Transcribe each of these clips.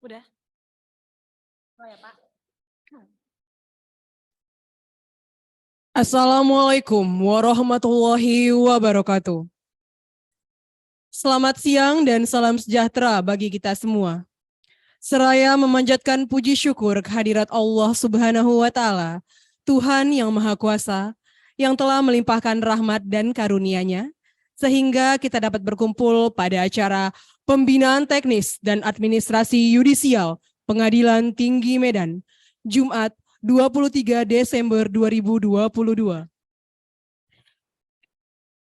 Udah. Oh ya, Pak. Assalamualaikum warahmatullahi wabarakatuh. Selamat siang dan salam sejahtera bagi kita semua. Seraya memanjatkan puji syukur kehadirat Allah Subhanahu wa Ta'ala, Tuhan yang Maha Kuasa, yang telah melimpahkan rahmat dan karunia-Nya, sehingga kita dapat berkumpul pada acara Pembinaan Teknis dan Administrasi Yudisial Pengadilan Tinggi Medan, Jumat 23 Desember 2022.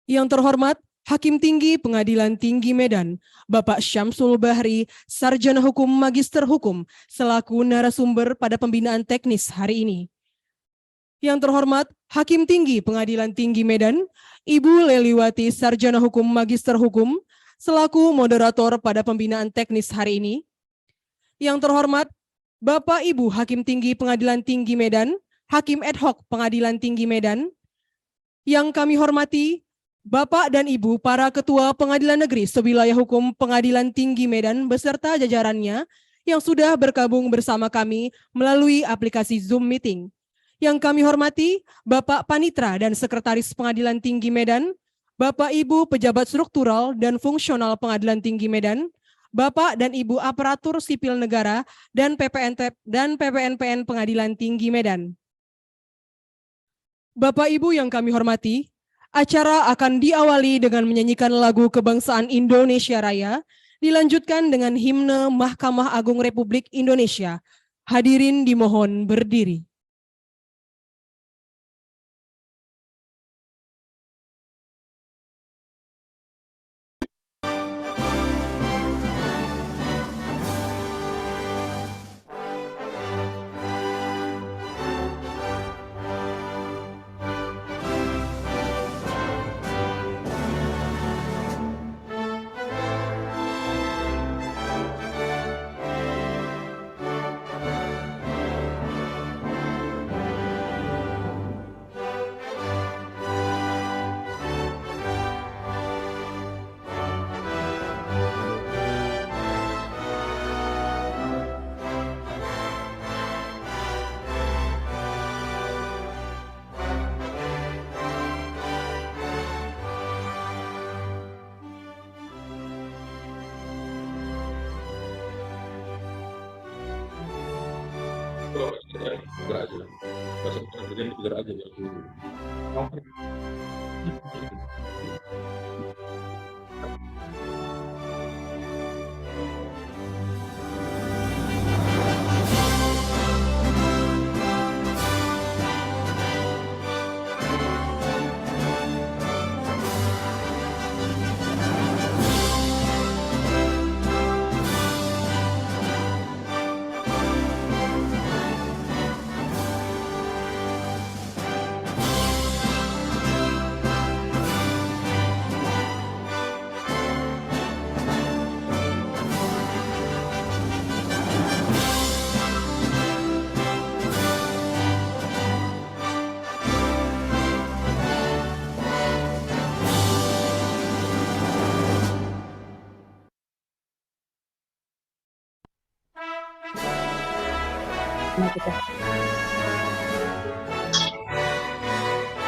Yang terhormat, Hakim Tinggi Pengadilan Tinggi Medan, Bapak Syamsul Bahri, Sarjana Hukum Magister Hukum, selaku narasumber pada pembinaan teknis hari ini. Yang terhormat, Hakim Tinggi Pengadilan Tinggi Medan, Ibu Leliwati, Sarjana Hukum Magister Hukum, selaku moderator pada pembinaan teknis hari ini. Yang terhormat, Bapak Ibu Hakim Tinggi Pengadilan Tinggi Medan, Hakim Ad Hoc Pengadilan Tinggi Medan. Yang kami hormati, Bapak dan Ibu para Ketua Pengadilan Negeri Sewilayah Hukum Pengadilan Tinggi Medan beserta jajarannya yang sudah bergabung bersama kami melalui aplikasi Zoom Meeting. Yang kami hormati, Bapak Panitra dan Sekretaris Pengadilan Tinggi Medan, Bapak Ibu Pejabat Struktural dan Fungsional Pengadilan Tinggi Medan, Bapak dan Ibu Aparatur Sipil Negara dan PPNPN Pengadilan Tinggi Medan. Bapak Ibu yang kami hormati, acara akan diawali dengan menyanyikan lagu Kebangsaan Indonesia Raya, dilanjutkan dengan himne Mahkamah Agung Republik Indonesia. Hadirin dimohon berdiri.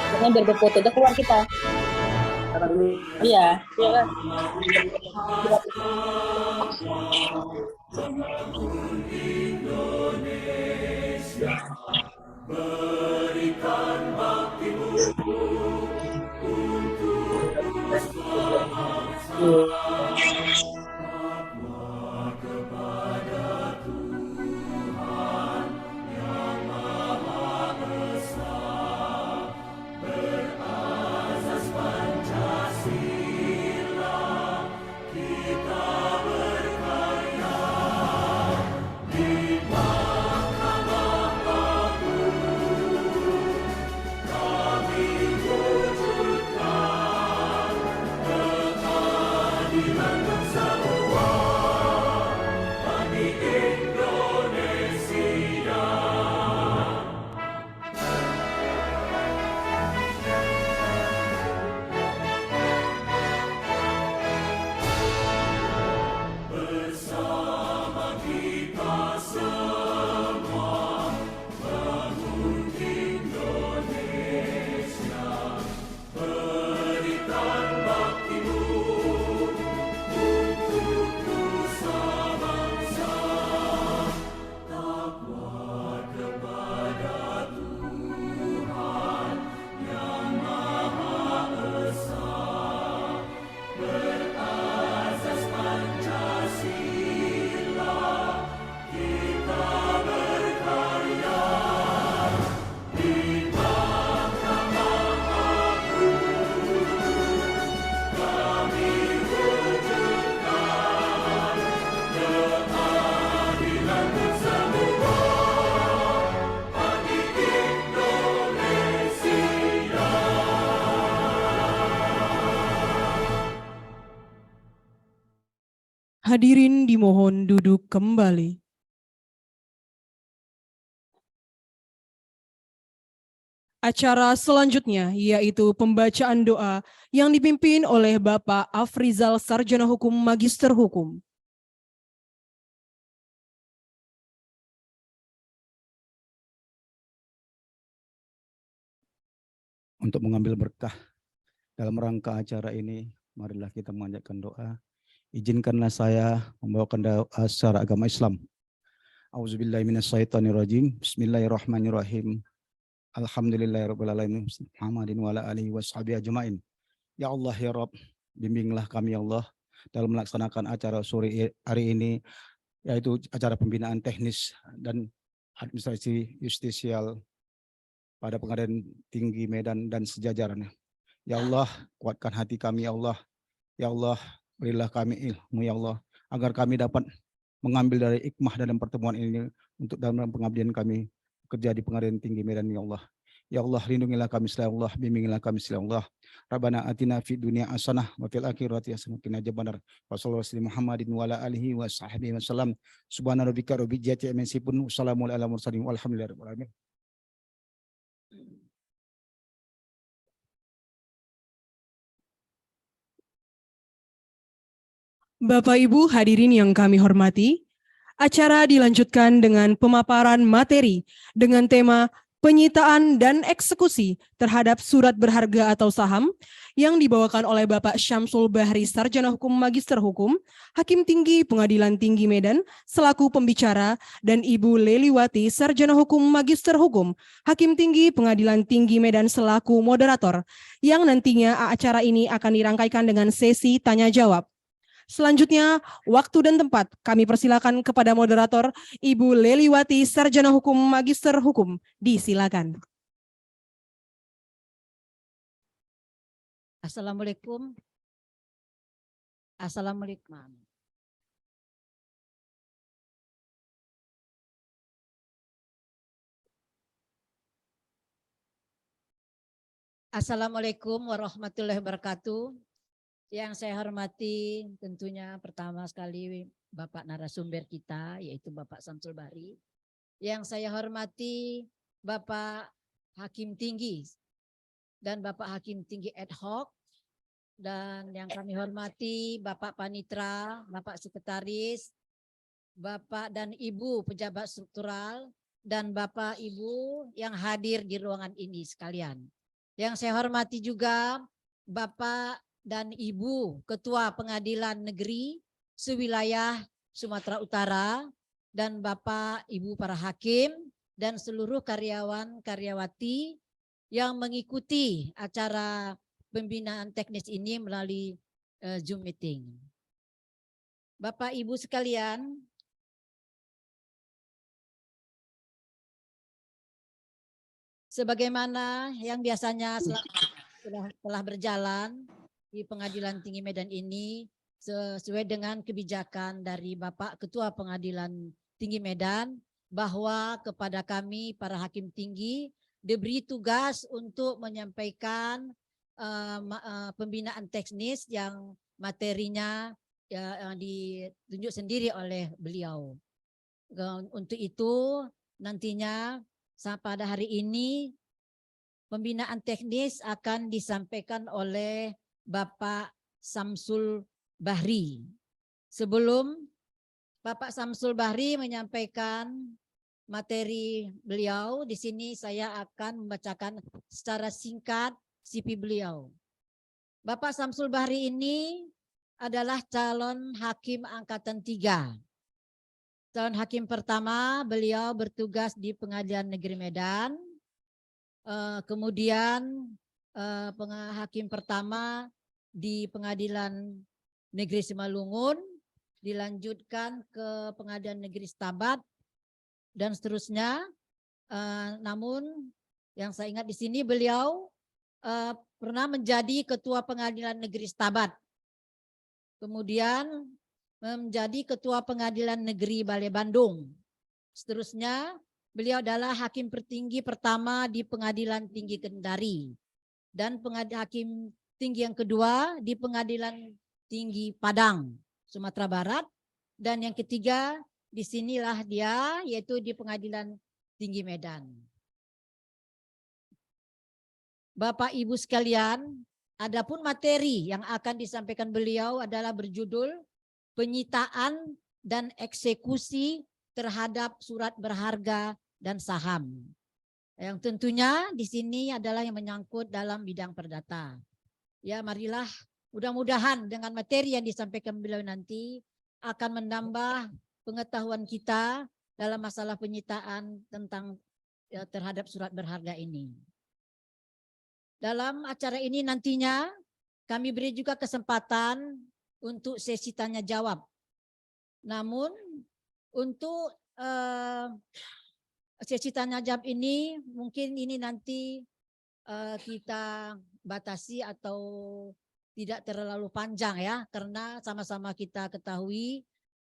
Karena biar berfoto udah keluar kita. Iya, iya kan. Berikan baktimu untuk Mahkamah Hadirin dimohon duduk kembali. Acara selanjutnya yaitu pembacaan doa yang dipimpin oleh Bapak Afrizal Sarjana Hukum Magister Hukum. Untuk mengambil berkah dalam rangka acara ini, marilah kita memanjatkan doa. Izinkanlah saya membawakan doa secara agama Islam. Auzubillahiminasyaitonirrajim. Bismillahirrahmanirrahim. Alhamdulillahirrahmanirrahim. Muhammadin wa ala alihi wa sahbihi ajma'in. Ya Allah ya Rabb, bimbinglah kami ya Allah dalam melaksanakan acara sore hari ini, yaitu acara pembinaan teknis dan administrasi justisial pada Pengadilan Tinggi Medan dan sejajarannya. Ya Allah, kuatkan hati kami ya Allah. Ya Allah, berilah kami ilmu ya Allah, agar kami dapat mengambil dari hikmah dalam pertemuan ini untuk dalam pengabdian kami kerja di Pengadilan Tinggi Medan ya Allah. Ya Allah, lindungilah kami selalu Allah, bimbingilah kami selalu Allah. Rabbana atina fid dunya hasanah wa fil akhirati hasanah wa qina adzabannar. Wa sallallahu alaihi Muhammadin wa ala alihi wa sahbihi wasallam. Subhana rabbika rabbil izzati amma yasifun. Wassalamu ala mursalin walhamdulillahi rabbil alamin. Bapak Ibu hadirin yang kami hormati, acara dilanjutkan dengan pemaparan materi dengan tema penyitaan dan eksekusi terhadap surat berharga atau saham yang dibawakan oleh Bapak Syamsul Bahri Sarjana Hukum Magister Hukum, Hakim Tinggi Pengadilan Tinggi Medan selaku pembicara, dan Ibu Leliwati Sarjana Hukum Magister Hukum, Hakim Tinggi Pengadilan Tinggi Medan selaku moderator, yang nantinya acara ini akan dirangkaikan dengan sesi tanya jawab. Selanjutnya, waktu dan tempat kami persilakan kepada moderator Ibu Leliwati Sarjana Hukum Magister Hukum. Disilakan. Assalamualaikum. Assalamualaikum. Assalamualaikum warahmatullahi wabarakatuh. Yang saya hormati tentunya pertama sekali Bapak narasumber kita, yaitu Bapak Syamsul Bahri. Yang saya hormati Bapak Hakim Tinggi dan Bapak Hakim Tinggi ad hoc. Dan yang kami hormati Bapak Panitra, Bapak Sekretaris, Bapak dan Ibu pejabat struktural, dan Bapak Ibu yang hadir di ruangan ini sekalian. Yang saya hormati juga Bapak dan Ibu Ketua Pengadilan Negeri Sewilayah Sumatera Utara, dan Bapak Ibu para hakim dan seluruh karyawan-karyawati yang mengikuti acara pembinaan teknis ini melalui Zoom meeting. Bapak Ibu sekalian, sebagaimana yang biasanya telah berjalan di Pengadilan Tinggi Medan ini, sesuai dengan kebijakan dari Bapak Ketua Pengadilan Tinggi Medan, bahwa kepada kami para hakim tinggi diberi tugas untuk menyampaikan pembinaan teknis yang materinya ditunjuk sendiri oleh beliau. Untuk itu nantinya pada hari ini pembinaan teknis akan disampaikan oleh Bapak Syamsul Bahri. Sebelum Bapak Syamsul Bahri menyampaikan materi beliau, di sini saya akan membacakan secara singkat CV beliau. Bapak Syamsul Bahri ini adalah calon hakim angkatan 3. Calon hakim pertama, beliau bertugas di Pengadilan Negeri Medan. Kemudian hakim pertama di Pengadilan Negeri Simalungun, dilanjutkan ke Pengadilan Negeri Stabat, dan seterusnya. Namun yang saya ingat di sini beliau pernah menjadi Ketua Pengadilan Negeri Stabat, kemudian menjadi Ketua Pengadilan Negeri Balai Bandung. Seterusnya beliau adalah hakim tertinggi pertama di Pengadilan Tinggi Kendari, dan hakim tinggi yang kedua di Pengadilan Tinggi Padang, Sumatera Barat, Dan yang ketiga, disinilah dia, yaitu di Pengadilan Tinggi Medan. Bapak Ibu sekalian, adapun materi yang akan disampaikan beliau adalah berjudul penyitaan dan eksekusi terhadap surat berharga dan saham. Yang tentunya di sini adalah yang menyangkut dalam bidang perdata. Ya, marilah mudah-mudahan dengan materi yang disampaikan beliau nanti akan menambah pengetahuan kita dalam masalah penyitaan tentang terhadap surat berharga ini. Dalam acara ini nantinya kami beri juga kesempatan untuk sesi tanya jawab. Namun untuk sesi tanya jawab ini mungkin ini nanti kita batasi atau tidak terlalu panjang ya, karena sama-sama kita ketahui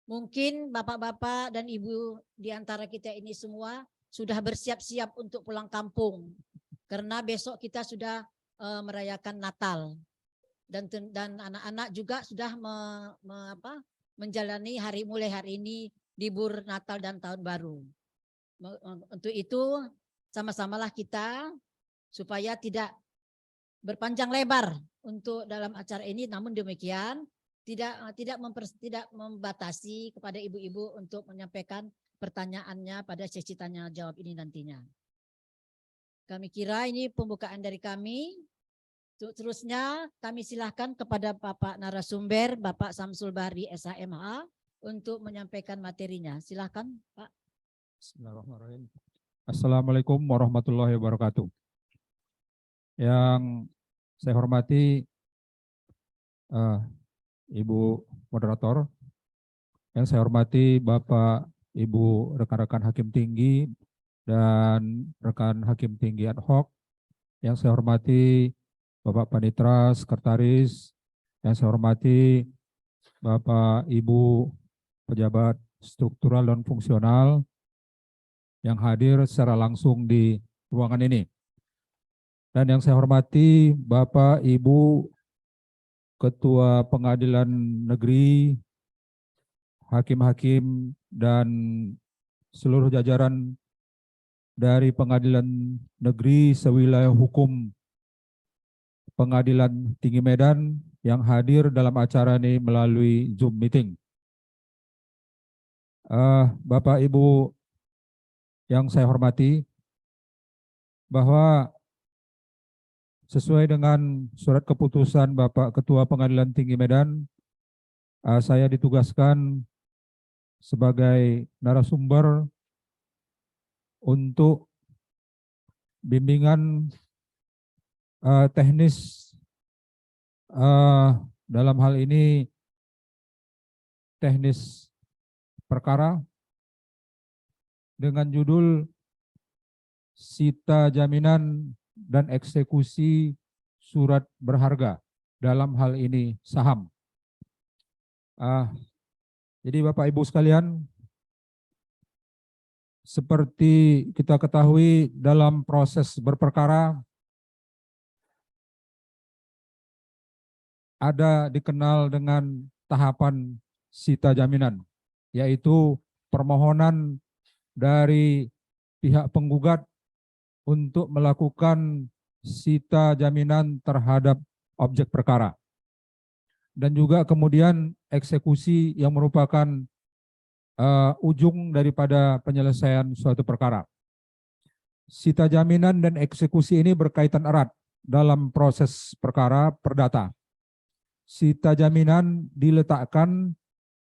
mungkin bapak-bapak dan ibu di antara kita ini semua sudah bersiap-siap untuk pulang kampung. Karena besok kita sudah merayakan Natal dan anak-anak juga sudah menjalani mulai hari ini libur Natal dan Tahun Baru. Untuk itu sama-samalah kita supaya tidak berpanjang lebar untuk dalam acara ini. Namun demikian tidak membatasi kepada ibu-ibu untuk menyampaikan pertanyaannya pada sesi tanya jawab ini nantinya. Kami kira ini pembukaan dari kami. Terusnya kami silahkan kepada Bapak narasumber, Bapak Syamsul Bahri SHMH untuk menyampaikan materinya. Silahkan Pak. Bismillahirrahmanirrahim. Assalamualaikum warahmatullahi wabarakatuh. Yang saya hormati Ibu Moderator, yang saya hormati Bapak, Ibu, rekan-rekan Hakim Tinggi, dan rekan Hakim Tinggi ad hoc, yang saya hormati Bapak Panitra, Sekretaris, yang saya hormati Bapak Ibu pejabat struktural dan fungsional yang hadir secara langsung di ruangan ini. Dan yang saya hormati Bapak Ibu Ketua Pengadilan Negeri, hakim-hakim, dan seluruh jajaran dari Pengadilan Negeri sewilayah hukum Pengadilan Tinggi Medan yang hadir dalam acara ini melalui Zoom meeting. Bapak Ibu yang saya hormati, bahwa sesuai dengan surat keputusan Bapak Ketua Pengadilan Tinggi Medan, saya ditugaskan sebagai narasumber untuk bimbingan teknis dalam hal ini teknis perkara dengan judul sita jaminan dan eksekusi surat berharga, dalam hal ini saham. Jadi Bapak Ibu sekalian, seperti kita ketahui dalam proses berperkara ada dikenal dengan tahapan sita jaminan, yaitu permohonan dari pihak penggugat untuk melakukan sita jaminan terhadap objek perkara. Dan juga kemudian eksekusi yang merupakan ujung daripada penyelesaian suatu perkara. Sita jaminan dan eksekusi ini berkaitan erat dalam proses perkara perdata. Sita jaminan diletakkan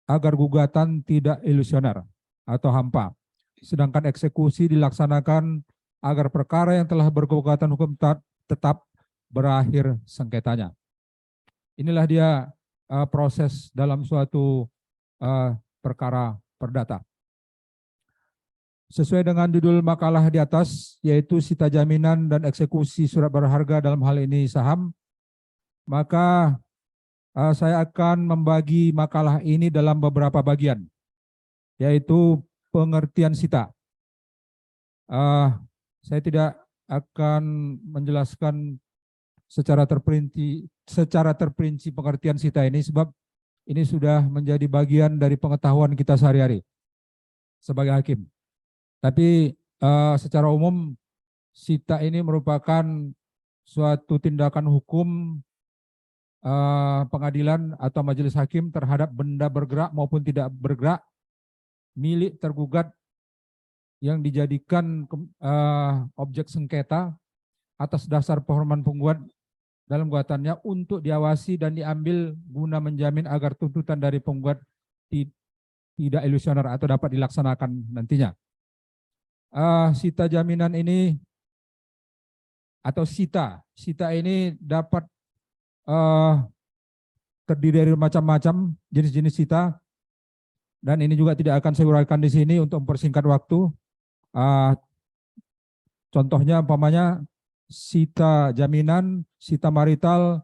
agar gugatan tidak ilusioner atau hampa. Sedangkan eksekusi dilaksanakan agar perkara yang telah berkekuatan hukum tetap berakhir sengketanya. Inilah dia proses dalam suatu perkara perdata. Sesuai dengan judul makalah di atas, yaitu sita jaminan dan eksekusi surat berharga, dalam hal ini saham, maka saya akan membagi makalah ini dalam beberapa bagian, yaitu pengertian sita. Saya tidak akan menjelaskan secara terperinci pengertian sita ini, sebab ini sudah menjadi bagian dari pengetahuan kita sehari-hari sebagai hakim. Tapi secara umum sita ini merupakan suatu tindakan hukum pengadilan atau majelis hakim terhadap benda bergerak maupun tidak bergerak milik tergugat yang dijadikan objek sengketa atas dasar permohonan penggugat dalam gugatannya untuk diawasi dan diambil guna menjamin agar tuntutan dari penggugat tidak ilusioner atau dapat dilaksanakan nantinya. Sita jaminan ini atau sita ini dapat terdiri dari macam-macam jenis-jenis sita, dan ini juga tidak akan saya uraikan di sini untuk mempersingkat waktu. Contohnya umpamanya sita jaminan, sita marital,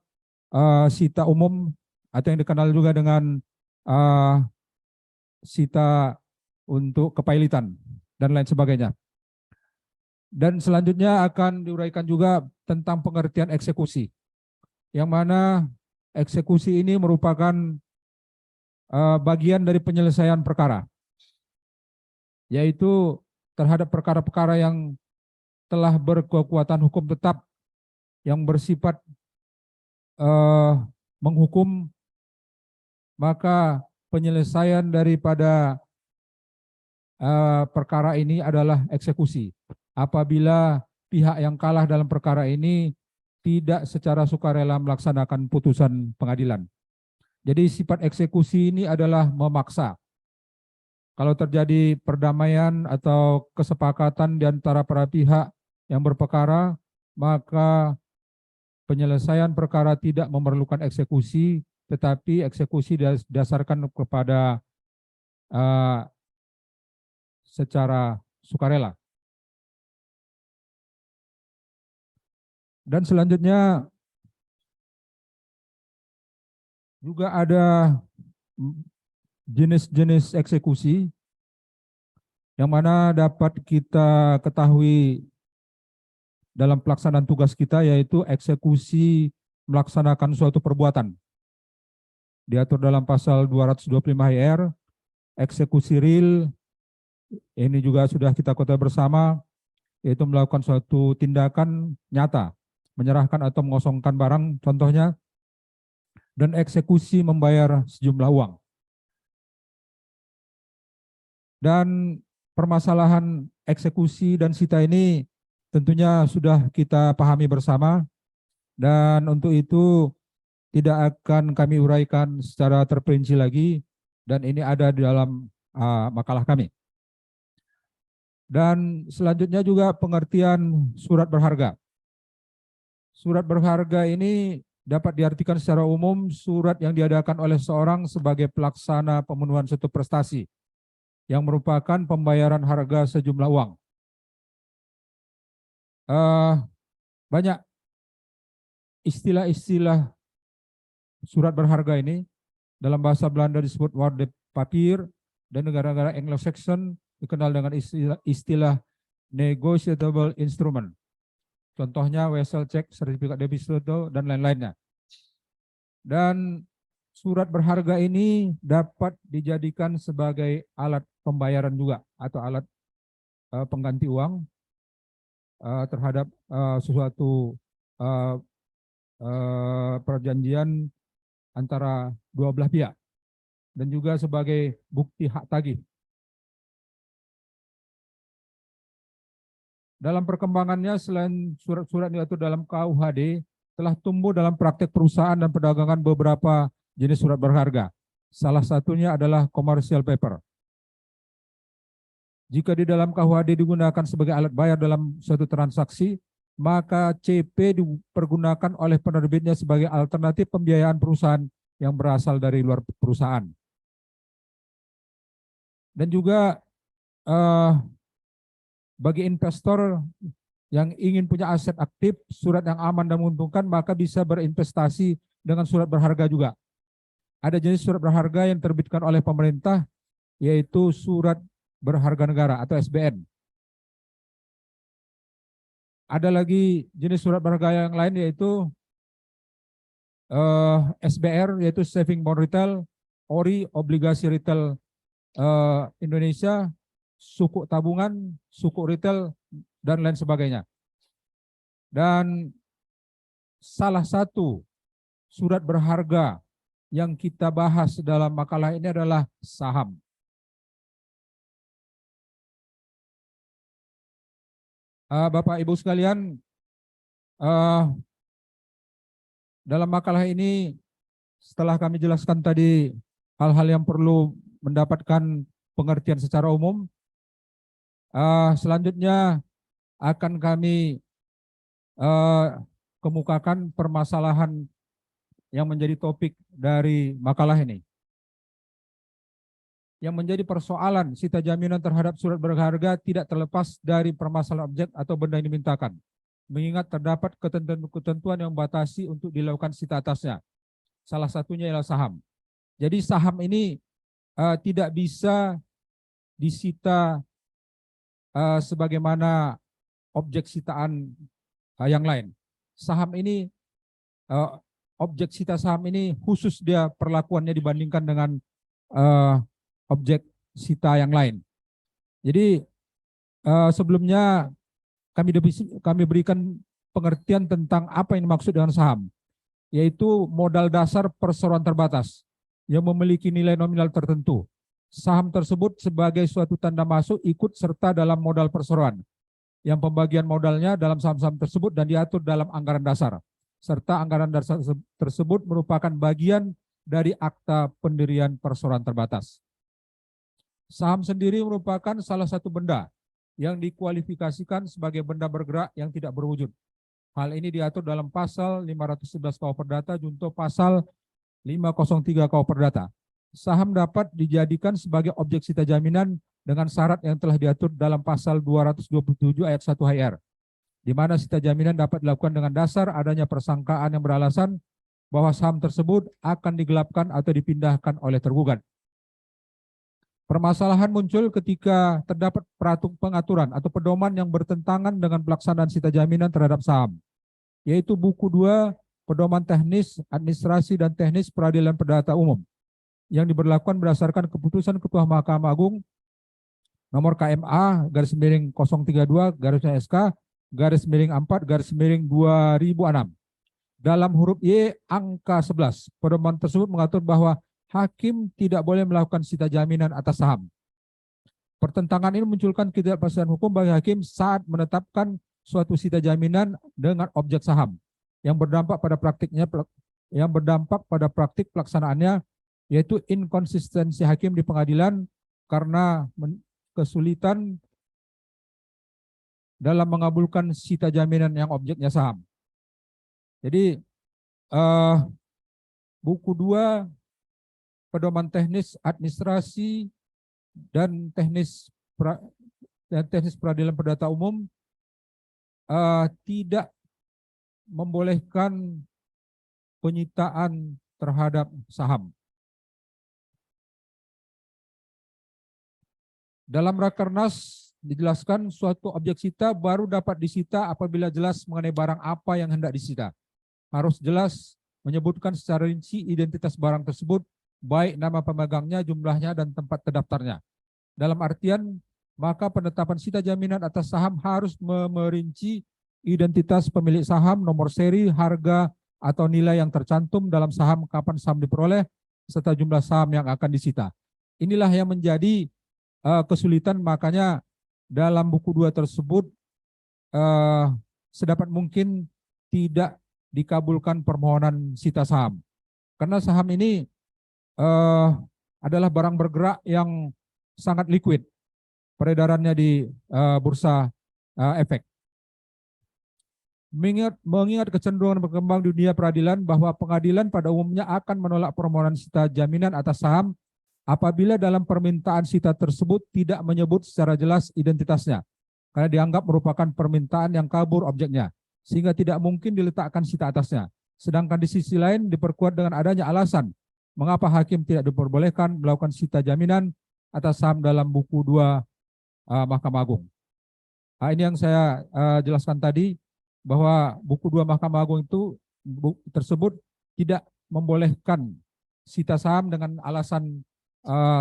sita umum atau yang dikenal juga dengan sita untuk kepailitan dan lain sebagainya. Dan selanjutnya akan diuraikan juga tentang pengertian eksekusi, yang mana eksekusi ini merupakan bagian dari penyelesaian perkara, yaitu terhadap perkara-perkara yang telah berkekuatan hukum tetap yang bersifat menghukum, maka penyelesaian daripada perkara ini adalah eksekusi. Apabila pihak yang kalah dalam perkara ini tidak secara sukarela melaksanakan putusan pengadilan. Jadi sifat eksekusi ini adalah memaksa. Kalau terjadi perdamaian atau kesepakatan di antara para pihak yang berperkara, maka penyelesaian perkara tidak memerlukan eksekusi, tetapi eksekusi didasarkan kepada secara sukarela. Dan selanjutnya juga ada jenis-jenis eksekusi yang mana dapat kita ketahui dalam pelaksanaan tugas kita, yaitu eksekusi melaksanakan suatu perbuatan. Diatur dalam pasal 225 HIR, eksekusi real, ini juga sudah kita ketahui bersama, yaitu melakukan suatu tindakan nyata, menyerahkan atau mengosongkan barang contohnya, dan eksekusi membayar sejumlah uang. Dan permasalahan eksekusi dan sita ini tentunya sudah kita pahami bersama, dan untuk itu tidak akan kami uraikan secara terperinci lagi, dan ini ada di dalam makalah kami. Dan selanjutnya juga pengertian surat berharga. Surat berharga ini dapat diartikan secara umum surat yang diadakan oleh seorang sebagai pelaksana pemenuhan suatu prestasi yang merupakan pembayaran harga sejumlah uang. Banyak istilah-istilah surat berharga ini, dalam bahasa Belanda disebut waardepapir, dan negara-negara Anglo-Saxon dikenal dengan istilah negotiable instrument. Contohnya wesel cek, sertifikat deposito, dan lain-lainnya. Dan surat berharga ini dapat dijadikan sebagai alat pembayaran juga atau alat pengganti uang terhadap sesuatu perjanjian antara dua belah pihak, dan juga sebagai bukti hak tagih. Dalam perkembangannya, selain surat-surat yang diatur dalam KUHD, telah tumbuh dalam praktek perusahaan dan perdagangan beberapa jenis surat berharga. Salah satunya adalah commercial paper. Jika di dalam KUHD digunakan sebagai alat bayar dalam suatu transaksi, maka CP dipergunakan oleh penerbitnya sebagai alternatif pembiayaan perusahaan yang berasal dari luar perusahaan. Dan juga bagi investor yang ingin punya aset aktif, surat yang aman dan menguntungkan, maka bisa berinvestasi dengan surat berharga juga. Ada jenis surat berharga yang diterbitkan oleh pemerintah, yaitu surat berharga negara atau SBN. Ada lagi jenis surat berharga yang lain, yaitu SBR, yaitu Saving Bond Retail, ORI, obligasi retail Indonesia, sukuk tabungan, sukuk retail, dan lain sebagainya. Dan salah satu surat berharga yang kita bahas dalam makalah ini adalah saham. Bapak Ibu sekalian, dalam makalah ini setelah kami jelaskan tadi hal-hal yang perlu mendapatkan pengertian secara umum, selanjutnya akan kami kemukakan permasalahan yang menjadi topik dari makalah ini. Yang menjadi persoalan sita jaminan terhadap surat berharga tidak terlepas dari permasalahan objek atau benda yang dimintakan, mengingat terdapat ketentuan yang membatasi untuk dilakukan sita atasnya. Salah satunya ialah saham. Jadi saham ini tidak bisa disita sebagaimana objek sitaan yang lain. Saham ini, objek sita saham ini khusus dia perlakuannya dibandingkan dengan objek sita yang lain. Jadi sebelumnya kami berikan pengertian tentang apa yang dimaksud dengan saham, yaitu modal dasar perseroan terbatas yang memiliki nilai nominal tertentu. Saham tersebut sebagai suatu tanda masuk ikut serta dalam modal perseroan, yang pembagian modalnya dalam saham-saham tersebut dan diatur dalam anggaran dasar, serta anggaran dasar tersebut merupakan bagian dari akta pendirian perseroan terbatas. Saham sendiri merupakan salah satu benda yang dikualifikasikan sebagai benda bergerak yang tidak berwujud. Hal ini diatur dalam pasal 511 KUH Perdata junto pasal 503 KUH Perdata. Saham dapat dijadikan sebagai objek sita jaminan dengan syarat yang telah diatur dalam pasal 227 ayat 1 HR, di mana sita jaminan dapat dilakukan dengan dasar adanya persangkaan yang beralasan bahwa saham tersebut akan digelapkan atau dipindahkan oleh tergugat. Permasalahan muncul ketika terdapat pengaturan atau pedoman yang bertentangan dengan pelaksanaan sita jaminan terhadap saham, yaitu buku 2 Pedoman Teknis, Administrasi dan Teknis Peradilan Perdata Umum yang diberlakukan berdasarkan keputusan Ketua Mahkamah Agung nomor KMA /032 /4 2006. Dalam huruf Y angka 11, pedoman tersebut mengatur bahwa hakim tidak boleh melakukan sita jaminan atas saham. Pertentangan ini memunculkan ketidakpastian hukum bagi hakim saat menetapkan suatu sita jaminan dengan objek saham yang berdampak pada praktik pelaksanaannya, yaitu inkonsistensi hakim di pengadilan karena kesulitan dalam mengabulkan sita jaminan yang objeknya saham. Jadi buku 2 Pedoman Teknis Administrasi dan Teknis Peradilan Perdata Umum tidak membolehkan penyitaan terhadap saham. Dalam Rakernas dijelaskan suatu objek sita baru dapat disita apabila jelas mengenai barang apa yang hendak disita. Harus jelas menyebutkan secara rinci identitas barang tersebut, baik nama pemegangnya, jumlahnya, dan tempat terdaftarnya. Dalam artian, maka penetapan sita jaminan atas saham harus merinci identitas pemilik saham, nomor seri, harga, atau nilai yang tercantum dalam saham, kapan saham diperoleh, serta jumlah saham yang akan disita. Inilah yang menjadi kesulitan, makanya dalam buku 2 tersebut sedapat mungkin tidak dikabulkan permohonan sita saham. Karena saham ini adalah barang bergerak yang sangat liquid, peredarannya di bursa efek. Mengingat kecenderungan berkembang di dunia peradilan bahwa pengadilan pada umumnya akan menolak permohonan sita jaminan atas saham apabila dalam permintaan sita tersebut tidak menyebut secara jelas identitasnya, karena dianggap merupakan permintaan yang kabur objeknya, sehingga tidak mungkin diletakkan sita atasnya. Sedangkan di sisi lain diperkuat dengan adanya alasan mengapa hakim tidak diperbolehkan melakukan sita jaminan atas saham dalam buku 2 Mahkamah Agung. Nah, ini yang saya jelaskan tadi, bahwa buku 2 Mahkamah Agung itu tersebut tidak membolehkan sita saham dengan alasan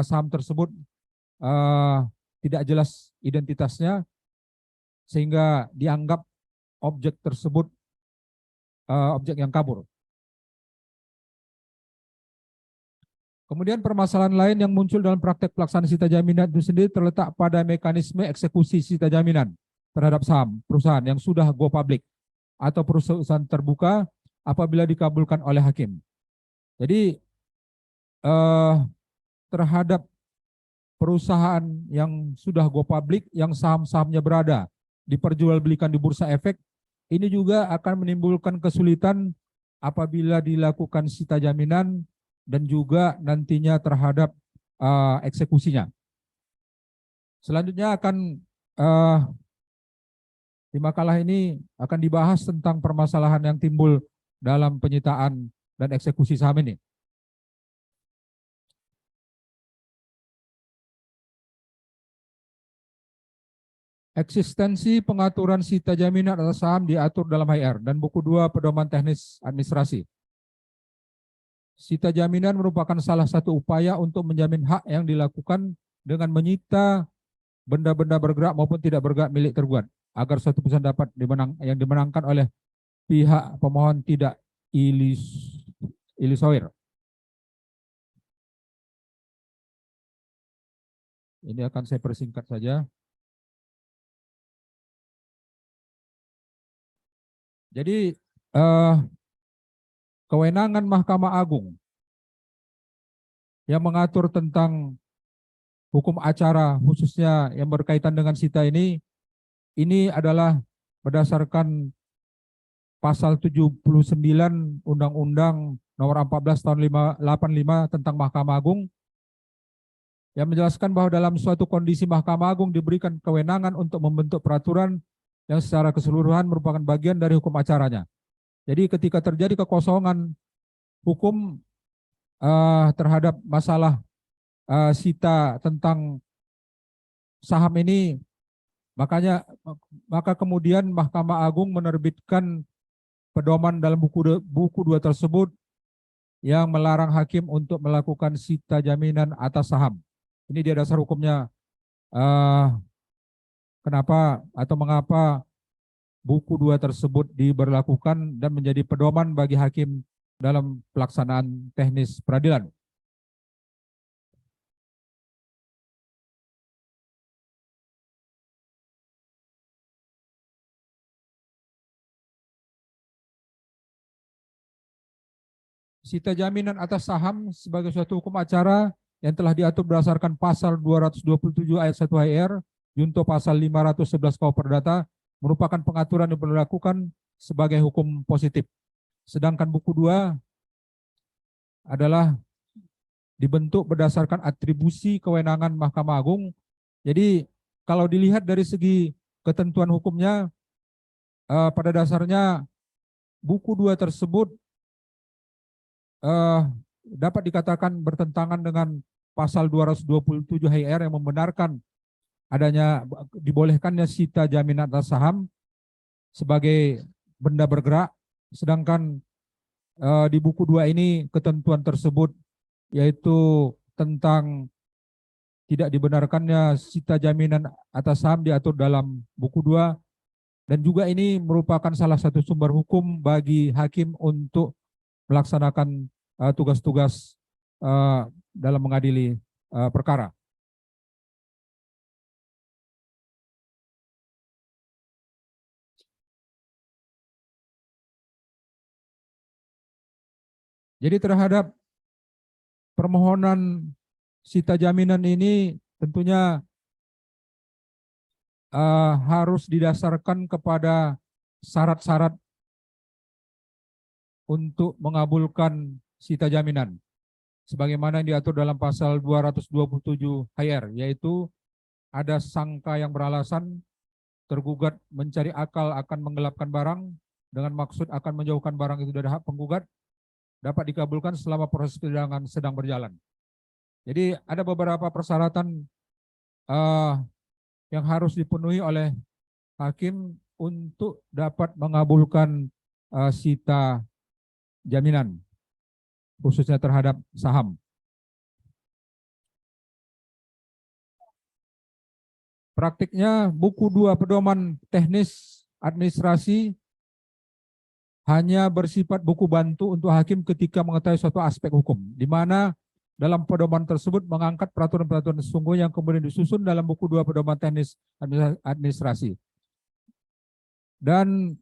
saham tersebut tidak jelas identitasnya sehingga dianggap objek tersebut objek yang kabur. Kemudian permasalahan lain yang muncul dalam praktek pelaksanaan sita jaminan itu sendiri terletak pada mekanisme eksekusi sita jaminan terhadap saham perusahaan yang sudah go public atau perusahaan terbuka apabila dikabulkan oleh hakim. Jadi terhadap perusahaan yang sudah go public yang saham-sahamnya berada diperjualbelikan di bursa efek, ini juga akan menimbulkan kesulitan apabila dilakukan sita jaminan dan juga nantinya terhadap eksekusinya. Selanjutnya akan di makalah ini akan dibahas tentang permasalahan yang timbul dalam penyitaan dan eksekusi saham ini. Eksistensi pengaturan sita jaminan atas saham diatur dalam HR dan buku 2 Pedoman Teknis Administrasi. Sita jaminan merupakan salah satu upaya untuk menjamin hak yang dilakukan dengan menyita benda-benda bergerak maupun tidak bergerak milik tergugat agar suatu perusahaan dapat yang dimenangkan oleh pihak pemohon tidak ilusoir. Ini akan saya persingkat saja. Jadi kewenangan Mahkamah Agung yang mengatur tentang hukum acara khususnya yang berkaitan dengan sita ini adalah berdasarkan pasal 79 Undang-Undang Nomor 14 Tahun 85 tentang Mahkamah Agung yang menjelaskan bahwa dalam suatu kondisi Mahkamah Agung diberikan kewenangan untuk membentuk peraturan yang secara keseluruhan merupakan bagian dari hukum acaranya. Jadi ketika terjadi kekosongan hukum terhadap masalah sita tentang saham ini, maka kemudian Mahkamah Agung menerbitkan pedoman dalam buku 2 tersebut yang melarang hakim untuk melakukan sita jaminan atas saham. Ini dia dasar hukumnya kenapa atau mengapa buku 2 tersebut diberlakukan dan menjadi pedoman bagi hakim dalam pelaksanaan teknis peradilan. Sita jaminan atas saham sebagai suatu hukum acara yang telah diatur berdasarkan pasal 227 ayat 1 HR, junto pasal 511 KUH Perdata, merupakan pengaturan yang diberlakukan sebagai hukum positif. Sedangkan buku 2 adalah dibentuk berdasarkan atribusi kewenangan Mahkamah Agung. Jadi kalau dilihat dari segi ketentuan hukumnya, pada dasarnya buku 2 tersebut dapat dikatakan bertentangan dengan pasal 227 HR yang membenarkan adanya dibolehkannya sita jaminan atas saham sebagai benda bergerak, sedangkan di buku 2 ini ketentuan tersebut yaitu tentang tidak dibenarkannya sita jaminan atas saham diatur dalam buku 2, dan juga ini merupakan salah satu sumber hukum bagi hakim untuk melaksanakan tugas-tugas dalam mengadili perkara. Jadi terhadap permohonan sita jaminan ini tentunya harus didasarkan kepada syarat-syarat untuk mengabulkan sita jaminan sebagaimana yang diatur dalam pasal 227 HR, yaitu ada sangka yang beralasan, tergugat mencari akal akan menggelapkan barang dengan maksud akan menjauhkan barang itu dari hak penggugat, dapat dikabulkan selama proses persidangan sedang berjalan. Jadi ada beberapa persyaratan yang harus dipenuhi oleh hakim untuk dapat mengabulkan sita jaminan. khususnya terhadap saham. Praktiknya buku 2 pedoman teknis administrasi hanya bersifat buku bantu untuk hakim ketika mengetahui suatu aspek hukum, di mana dalam pedoman tersebut mengangkat peraturan-peraturan sesungguhnya yang kemudian disusun dalam buku 2 pedoman teknis administrasi. Dan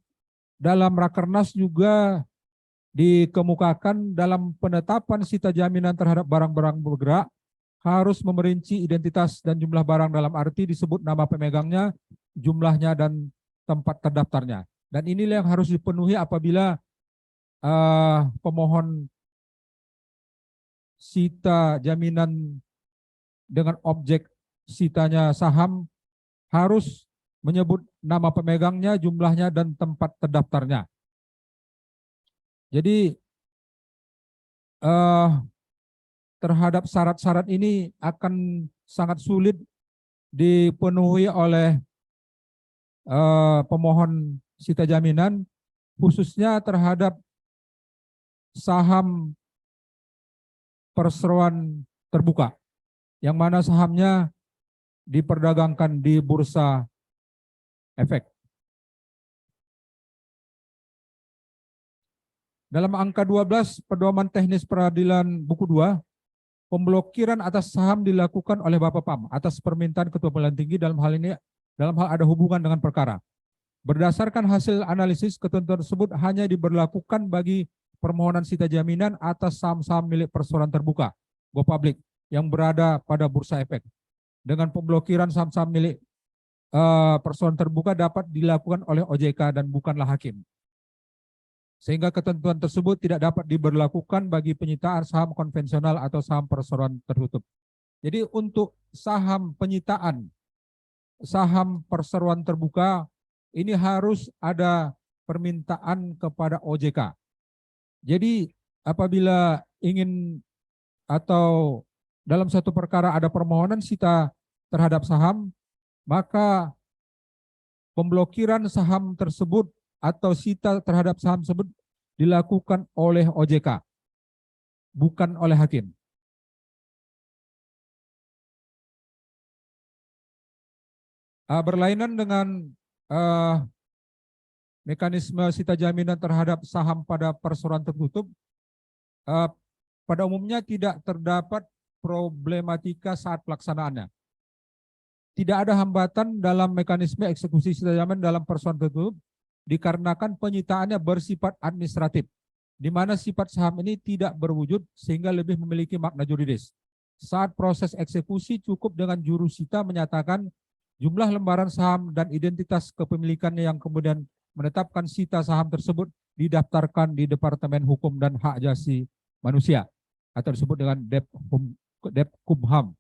dalam Rakernas juga dikemukakan dalam penetapan sita jaminan terhadap barang-barang bergerak harus memerinci identitas dan jumlah barang dalam arti disebut nama pemegangnya, jumlahnya, dan tempat terdaftarnya. Dan inilah yang harus dipenuhi apabila pemohon sita jaminan dengan objek sitanya saham harus menyebut nama pemegangnya, jumlahnya, dan tempat terdaftarnya. Jadi terhadap syarat-syarat ini akan sangat sulit dipenuhi oleh pemohon sita jaminan, khususnya terhadap saham perseroan terbuka, yang mana sahamnya diperdagangkan di bursa efek. Dalam angka 12 pedoman teknis peradilan buku 2, pemblokiran atas saham dilakukan oleh Bapak PAM atas permintaan Ketua Pengadilan Tinggi dalam hal ada hubungan dengan perkara. Berdasarkan hasil analisis, ketentuan tersebut hanya diberlakukan bagi permohonan sita jaminan atas saham-saham milik perseroan terbuka, go public, yang berada pada bursa efek. Dengan pemblokiran saham-saham milik perseroan terbuka dapat dilakukan oleh OJK dan bukanlah hakim. Sehingga ketentuan tersebut tidak dapat diberlakukan bagi penyitaan saham konvensional atau saham perseroan tertutup. Jadi untuk saham penyitaan, saham perseroan terbuka, ini harus ada permintaan kepada OJK. Jadi apabila ingin atau dalam satu perkara ada permohonan sita terhadap saham, maka pemblokiran saham tersebut atau sita terhadap saham tersebut dilakukan oleh OJK, bukan oleh hakim. Berlainan dengan mekanisme sita jaminan terhadap saham pada perseroan tertutup, pada umumnya tidak terdapat problematika saat pelaksanaannya. Tidak ada hambatan dalam mekanisme eksekusi sita jaminan dalam perseroan tertutup dikarenakan penyitaannya bersifat administratif, di mana sifat saham ini tidak berwujud sehingga lebih memiliki makna juridis. Saat proses eksekusi cukup dengan juru sita menyatakan jumlah lembaran saham dan identitas kepemilikannya yang kemudian menetapkan sita saham tersebut didaftarkan di Departemen Hukum dan Hak Asasi Manusia atau disebut dengan Depkumham.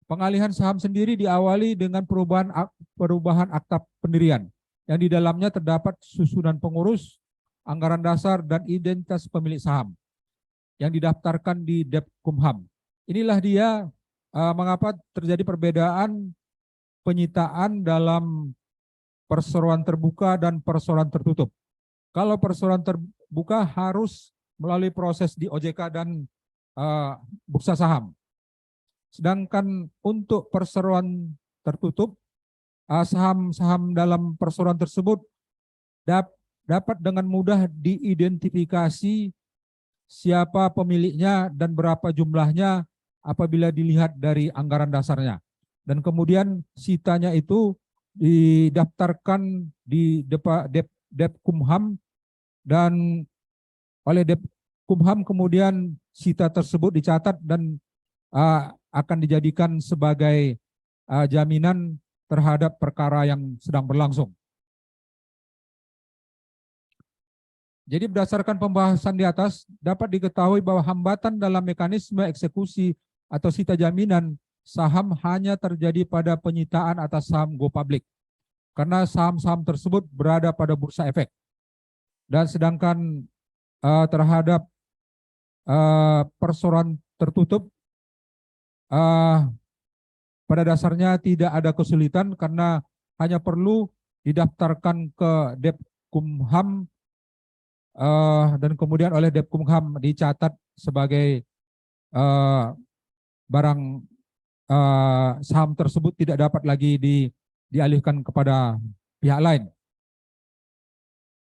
Pengalihan saham sendiri diawali dengan perubahan akta pendirian yang di dalamnya terdapat susunan pengurus, anggaran dasar, dan identitas pemilik saham yang didaftarkan di Depkumham. Inilah dia mengapa terjadi perbedaan penyitaan dalam perseroan terbuka dan perseroan tertutup. Kalau perseroan terbuka harus melalui proses di OJK dan bursa saham. Sedangkan untuk perseroan tertutup, saham-saham dalam perseroan tersebut dapat dengan mudah diidentifikasi siapa pemiliknya dan berapa jumlahnya apabila dilihat dari anggaran dasarnya. Dan kemudian sitanya itu didaftarkan di Depkumham dan oleh Depkumham kemudian sita tersebut dicatat dan akan dijadikan sebagai jaminan terhadap perkara yang sedang berlangsung. Jadi berdasarkan pembahasan di atas dapat diketahui bahwa hambatan dalam mekanisme eksekusi atau sita jaminan saham hanya terjadi pada penyitaan atas saham go public karena saham-saham tersebut berada pada bursa efek. Dan sedangkan terhadap perseroan tertutup pada dasarnya tidak ada kesulitan karena hanya perlu didaftarkan ke Depkumham dan kemudian oleh Depkumham dicatat sebagai barang saham tersebut tidak dapat lagi dialihkan kepada pihak lain.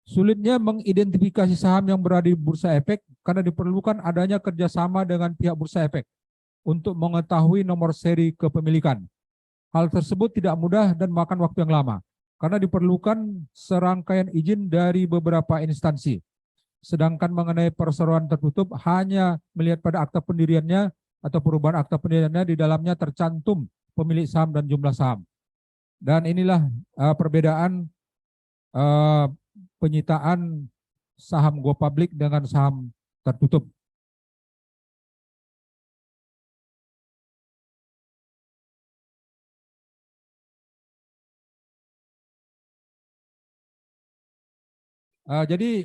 Sulitnya mengidentifikasi saham yang berada di bursa efek karena diperlukan adanya kerjasama dengan pihak bursa efek untuk mengetahui nomor seri kepemilikan. Hal tersebut tidak mudah dan makan waktu yang lama karena diperlukan serangkaian izin dari beberapa instansi. Sedangkan mengenai perseroan tertutup hanya melihat pada akta pendiriannya atau perubahan akta pendiriannya, di dalamnya tercantum pemilik saham dan jumlah saham. Dan inilah perbedaan penyitaan saham go public dengan saham tertutup. Jadi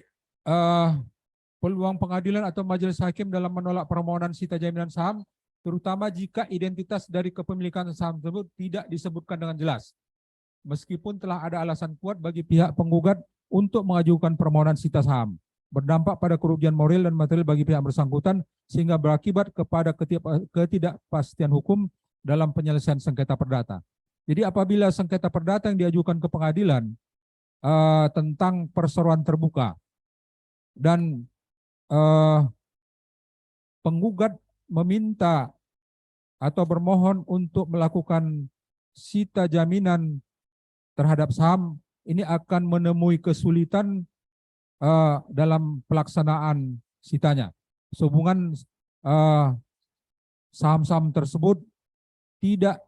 peluang pengadilan atau majelis hakim dalam menolak permohonan sita jaminan saham, terutama jika identitas dari kepemilikan saham tersebut tidak disebutkan dengan jelas. Meskipun telah ada alasan kuat bagi pihak penggugat untuk mengajukan permohonan sita saham, berdampak pada kerugian moral dan material bagi pihak bersangkutan sehingga berakibat kepada ketidakpastian hukum dalam penyelesaian sengketa perdata. Jadi apabila sengketa perdata yang diajukan ke pengadilan tentang perseroan terbuka dan penggugat meminta atau bermohon untuk melakukan sita jaminan terhadap saham, ini akan menemui kesulitan dalam pelaksanaan sitanya. Sehubungan saham-saham tersebut tidak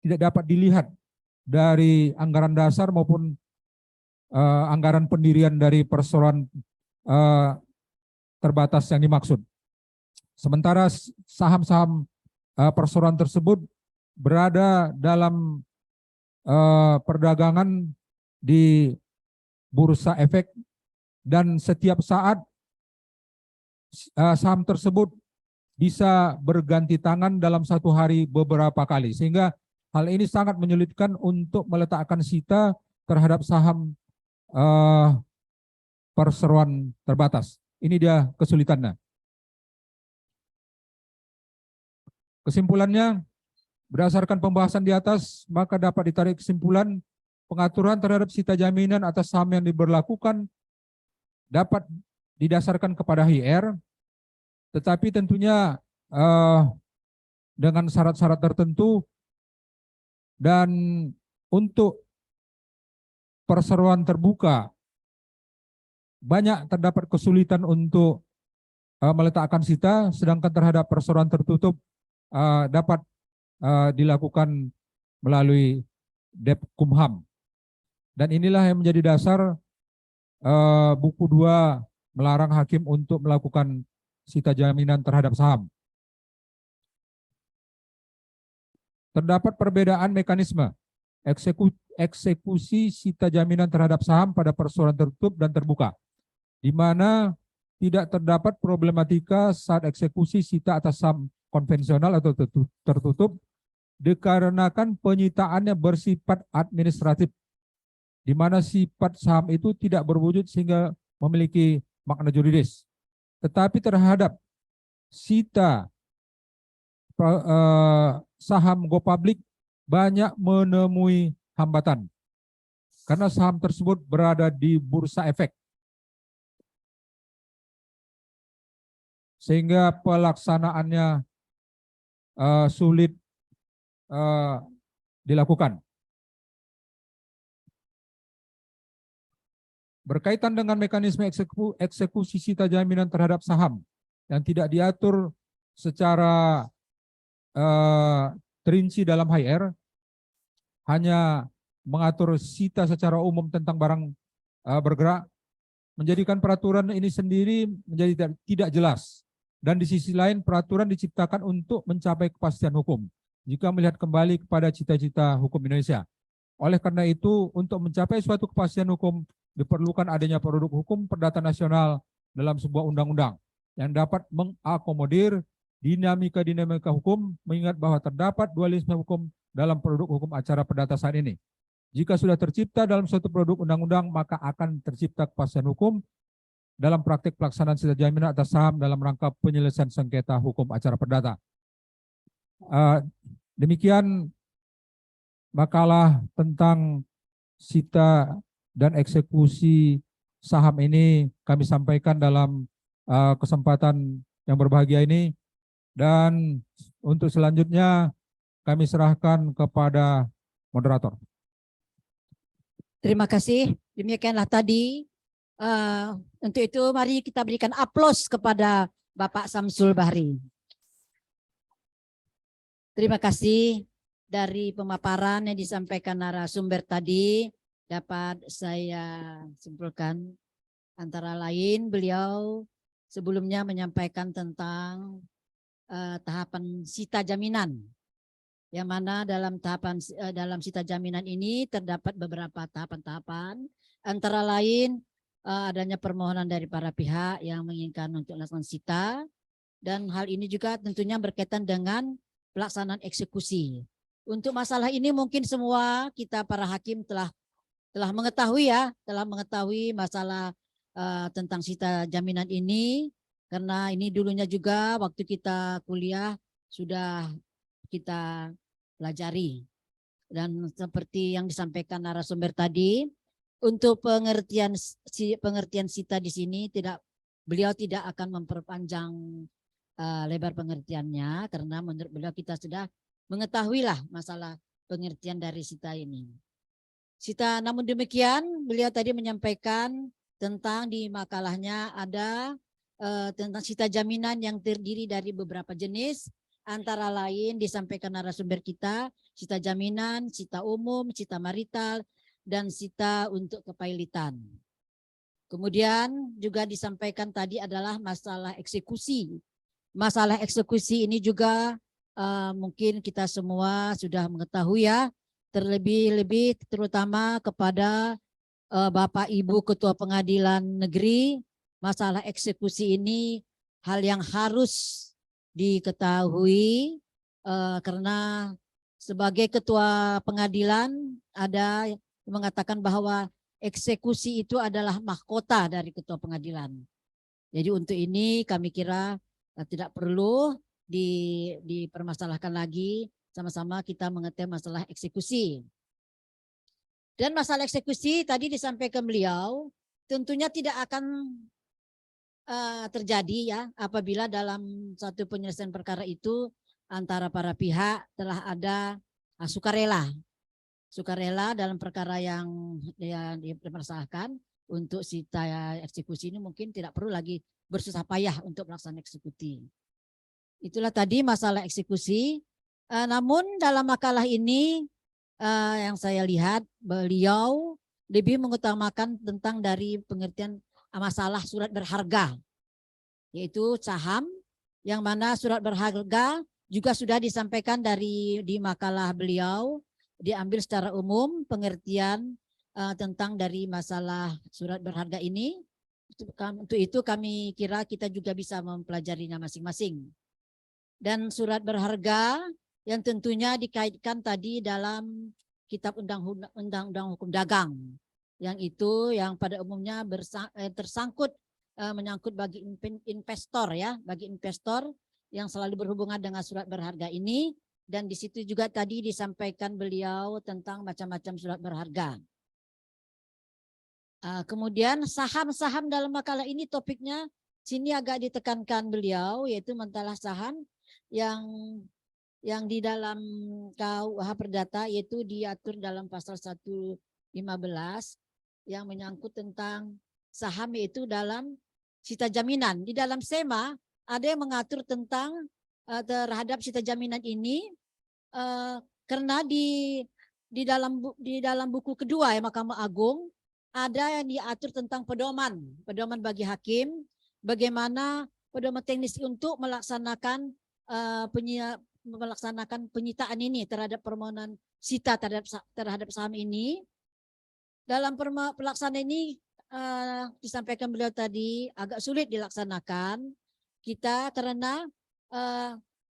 dapat dilihat dari anggaran dasar maupun anggaran pendirian dari perseroan terbatas yang dimaksud. Sementara saham-saham perseroan tersebut berada dalam perdagangan di bursa efek dan setiap saat saham tersebut bisa berganti tangan dalam satu hari beberapa kali, sehingga hal ini sangat menyulitkan untuk meletakkan sita terhadap saham perseroan terbatas. Ini dia kesulitannya. Kesimpulannya, berdasarkan pembahasan di atas, maka dapat ditarik kesimpulan pengaturan terhadap sita jaminan atas saham yang diberlakukan dapat didasarkan kepada HIR, tetapi tentunya dengan syarat-syarat tertentu. Dan untuk perseroan terbuka banyak terdapat kesulitan untuk meletakkan sita, sedangkan terhadap perseroan tertutup dapat dilakukan melalui Depkumham. Dan inilah yang menjadi dasar buku 2 melarang hakim untuk melakukan sita jaminan terhadap saham. Terdapat perbedaan mekanisme eksekusi sita jaminan terhadap saham pada perseroan tertutup dan terbuka, di mana tidak terdapat problematika saat eksekusi sita atas saham konvensional atau tertutup, dikarenakan penyitaannya bersifat administratif, di mana sifat saham itu tidak berwujud sehingga memiliki makna juridis. Tetapi terhadap sita saham go public banyak menemui hambatan karena saham tersebut berada di bursa efek, sehingga pelaksanaannya sulit dilakukan. Berkaitan dengan mekanisme eksekusi sita jaminan terhadap saham yang tidak diatur secara terinci dalam HIR, hanya mengatur sita secara umum tentang barang bergerak, menjadikan peraturan ini sendiri menjadi tidak jelas. Dan di sisi lain, peraturan diciptakan untuk mencapai kepastian hukum jika melihat kembali kepada cita-cita hukum Indonesia. Oleh karena itu, untuk mencapai suatu kepastian hukum diperlukan adanya produk hukum perdata nasional dalam sebuah undang-undang yang dapat mengakomodir dinamika hukum, mengingat bahwa terdapat dualisme hukum dalam produk hukum acara perdata saat ini. Jika sudah tercipta dalam suatu produk undang-undang, maka akan tercipta kepastian hukum dalam praktik pelaksanaan sita jaminan atas saham dalam rangka penyelesaian sengketa hukum acara perdata. Demikian makalah tentang sita dan eksekusi saham ini kami sampaikan dalam kesempatan yang berbahagia ini, dan untuk selanjutnya kami serahkan kepada moderator. Terima kasih. Demikianlah tadi. Untuk itu mari kita berikan aplaus kepada Bapak Syamsul Bahri. Terima kasih dari pemaparan yang disampaikan narasumber tadi. Dapat saya simpulkan antara lain beliau sebelumnya menyampaikan tentang tahapan sita jaminan, yang mana dalam dalam sita jaminan ini terdapat beberapa tahapan-tahapan, antara lain adanya permohonan dari para pihak yang menginginkan untuk melakukan sita, dan hal ini juga tentunya berkaitan dengan pelaksanaan eksekusi. Untuk masalah ini mungkin semua kita para hakim telah mengetahui masalah tentang sita jaminan ini, karena ini dulunya juga waktu kita kuliah sudah kita pelajari. Dan seperti yang disampaikan narasumber tadi, untuk pengertian sita di sini beliau tidak akan memperpanjang lebar pengertiannya, karena menurut beliau kita sudah mengetahuilah masalah pengertian dari sita ini. Sita, namun demikian beliau tadi menyampaikan tentang di makalahnya ada tentang sita jaminan yang terdiri dari beberapa jenis, antara lain disampaikan narasumber kita, sita jaminan, sita umum, sita marital, dan sita untuk kepailitan. Kemudian juga disampaikan tadi adalah masalah eksekusi. Masalah eksekusi ini juga mungkin kita semua sudah mengetahui ya, terlebih-lebih terutama kepada Bapak Ibu Ketua Pengadilan Negeri, masalah eksekusi ini hal yang harus diketahui karena sebagai Ketua Pengadilan ada yang mengatakan bahwa eksekusi itu adalah mahkota dari Ketua Pengadilan. Jadi untuk ini kami kira tidak perlu dipermasalahkan lagi, sama-sama kita mengerti masalah eksekusi. Dan masalah eksekusi tadi disampaikan beliau tentunya tidak akan terjadi ya apabila dalam satu penyelesaian perkara itu antara para pihak telah ada sukarela dalam perkara yang dipermasalahkan. Untuk sita eksekusi ini mungkin tidak perlu lagi bersusah payah untuk melaksanakan eksekusi. Itulah tadi masalah eksekusi. Namun dalam makalah ini yang saya lihat beliau lebih mengutamakan tentang dari pengertian masalah surat berharga, yaitu saham, yang mana surat berharga juga sudah disampaikan di makalah beliau, diambil secara umum pengertian tentang dari masalah surat berharga ini. Untuk itu kami kira kita juga bisa mempelajarinya masing-masing. Dan surat berharga yang tentunya dikaitkan tadi dalam Kitab Undang-Undang Hukum Dagang, yang itu yang pada umumnya tersangkut menyangkut bagi investor ya, bagi investor yang selalu berhubungan dengan surat berharga ini. Dan di situ juga tadi disampaikan beliau tentang macam-macam surat berharga. Kemudian saham-saham dalam makalah ini topiknya sini agak ditekankan beliau, yaitu masalah saham yang di dalam KUH Perdata, yaitu diatur dalam pasal 115 yang menyangkut tentang saham, yaitu dalam sita jaminan. Di dalam SEMA ada yang mengatur tentang terhadap sita jaminan ini karena di dalam buku kedua ya Mahkamah Agung ada yang diatur tentang pedoman bagi hakim, bagaimana pedoman teknis untuk melaksanakan penyitaan ini terhadap permohonan sita terhadap saham ini. Dalam pelaksanaan ini disampaikan beliau tadi agak sulit dilaksanakan kita karena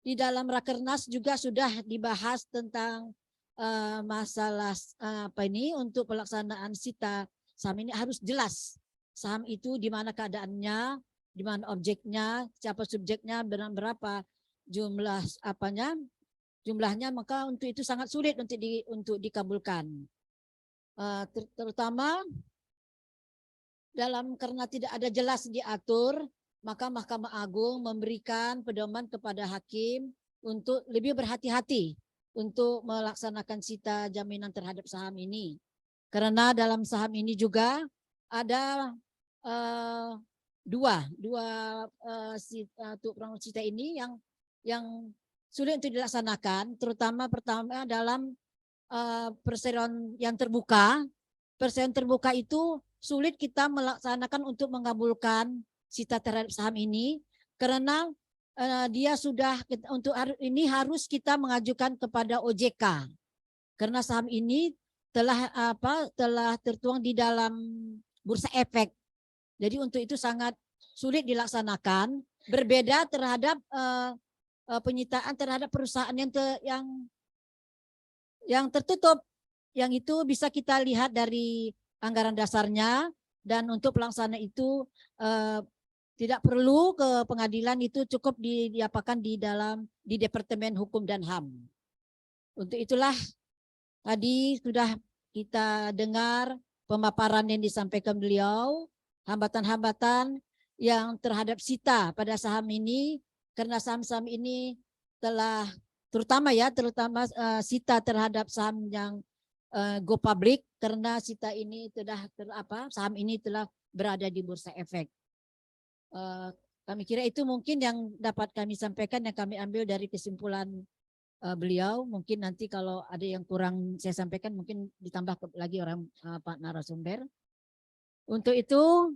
di dalam Rakernas juga sudah dibahas tentang masalah apa ini untuk pelaksanaan sita saham ini harus jelas. Saham itu di mana keadaannya, di mana objeknya, siapa subjeknya, berapa jumlah jumlahnya, maka untuk itu sangat sulit untuk dikabulkan. Terutama karena tidak ada jelas diatur, maka Mahkamah Agung memberikan pedoman kepada hakim untuk lebih berhati-hati untuk melaksanakan sita jaminan terhadap saham ini. Karena dalam saham ini juga ada dua sita ini yang sulit untuk dilaksanakan, terutama pertama dalam perseroan yang terbuka. Perseroan terbuka itu sulit kita melaksanakan untuk mengabulkan sita terhadap saham ini karena dia sudah untuk ini harus kita mengajukan kepada OJK karena saham ini telah tertuang di dalam bursa efek. Jadi untuk itu sangat sulit dilaksanakan. Berbeda terhadap penyitaan terhadap perusahaan yang tertutup, yang itu bisa kita lihat dari anggaran dasarnya, dan untuk pelaksanaan itu tidak perlu ke pengadilan, itu cukup diapakan di Departemen Hukum dan HAM. Untuk itulah tadi sudah kita dengar pemaparan yang disampaikan beliau, hambatan-hambatan yang terhadap sita pada saham ini, karena saham-saham ini telah terutama sita terhadap saham yang go public, karena sita ini saham ini telah berada di bursa efek. Kami kira itu mungkin yang dapat kami sampaikan, yang kami ambil dari kesimpulan beliau. Mungkin nanti kalau ada yang kurang saya sampaikan mungkin ditambah lagi orang Pak narasumber. Untuk itu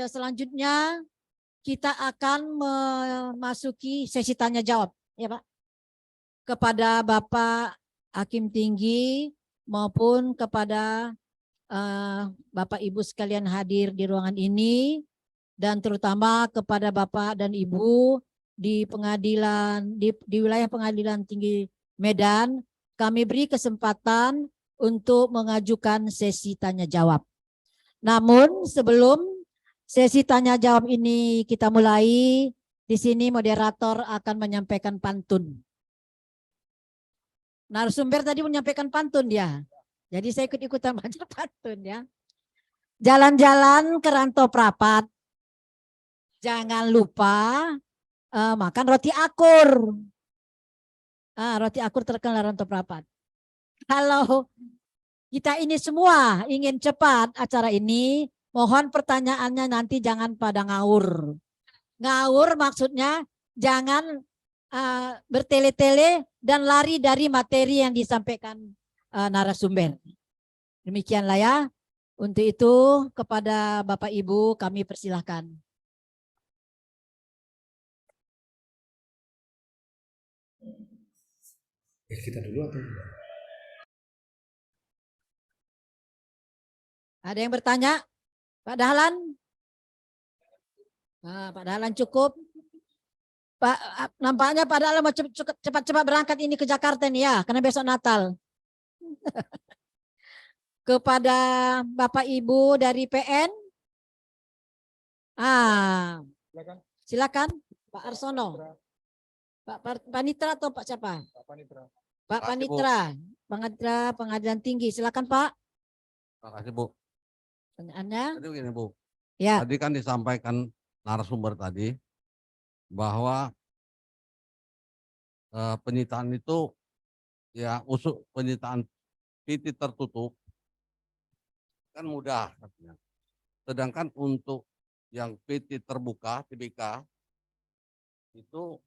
selanjutnya kita akan memasuki sesi tanya jawab, ya Pak, kepada Bapak Hakim Tinggi maupun kepada Bapak Ibu sekalian hadir di ruangan ini, dan terutama kepada Bapak dan Ibu di pengadilan di wilayah Pengadilan Tinggi Medan. Kami beri kesempatan untuk mengajukan sesi tanya jawab. Namun sebelum sesi tanya jawab ini kita mulai, di sini moderator akan menyampaikan pantun. Narasumber tadi menyampaikan pantun dia. Jadi saya ikut-ikutan baca pantun ya. Jalan-jalan ke Rantau Prapat, jangan lupa makan roti akur. Roti akur terkenal Rantau Prapat. Kalau kita ini semua ingin cepat acara ini, mohon pertanyaannya nanti jangan pada ngawur. Ngawur maksudnya jangan bertele-tele dan lari dari materi yang disampaikan narasumber. Demikianlah ya. Untuk itu kepada Bapak Ibu kami persilahkan. Kita dulu atau? Ada yang bertanya? Pak Dahlan? Pak Dahlan cukup. Pak, nampaknya Pak Dahlan mau cepat-cepat berangkat ini ke Jakarta nih ya, karena besok Natal. Kepada Bapak Ibu dari PN. Silakan Pak Arsono. Pak Panitra atau Pak siapa? Pak Panitra. Pak Panitra, Pengadilan Tinggi. Silakan Pak. Terima kasih Bu. Pertanyaannya? Jadi begini Bu. Ya. Tadi kan disampaikan narasumber tadi bahwa penyitaan itu ya penyitaan PT tertutup kan mudah katanya. Sedangkan untuk yang PT terbuka TBK itu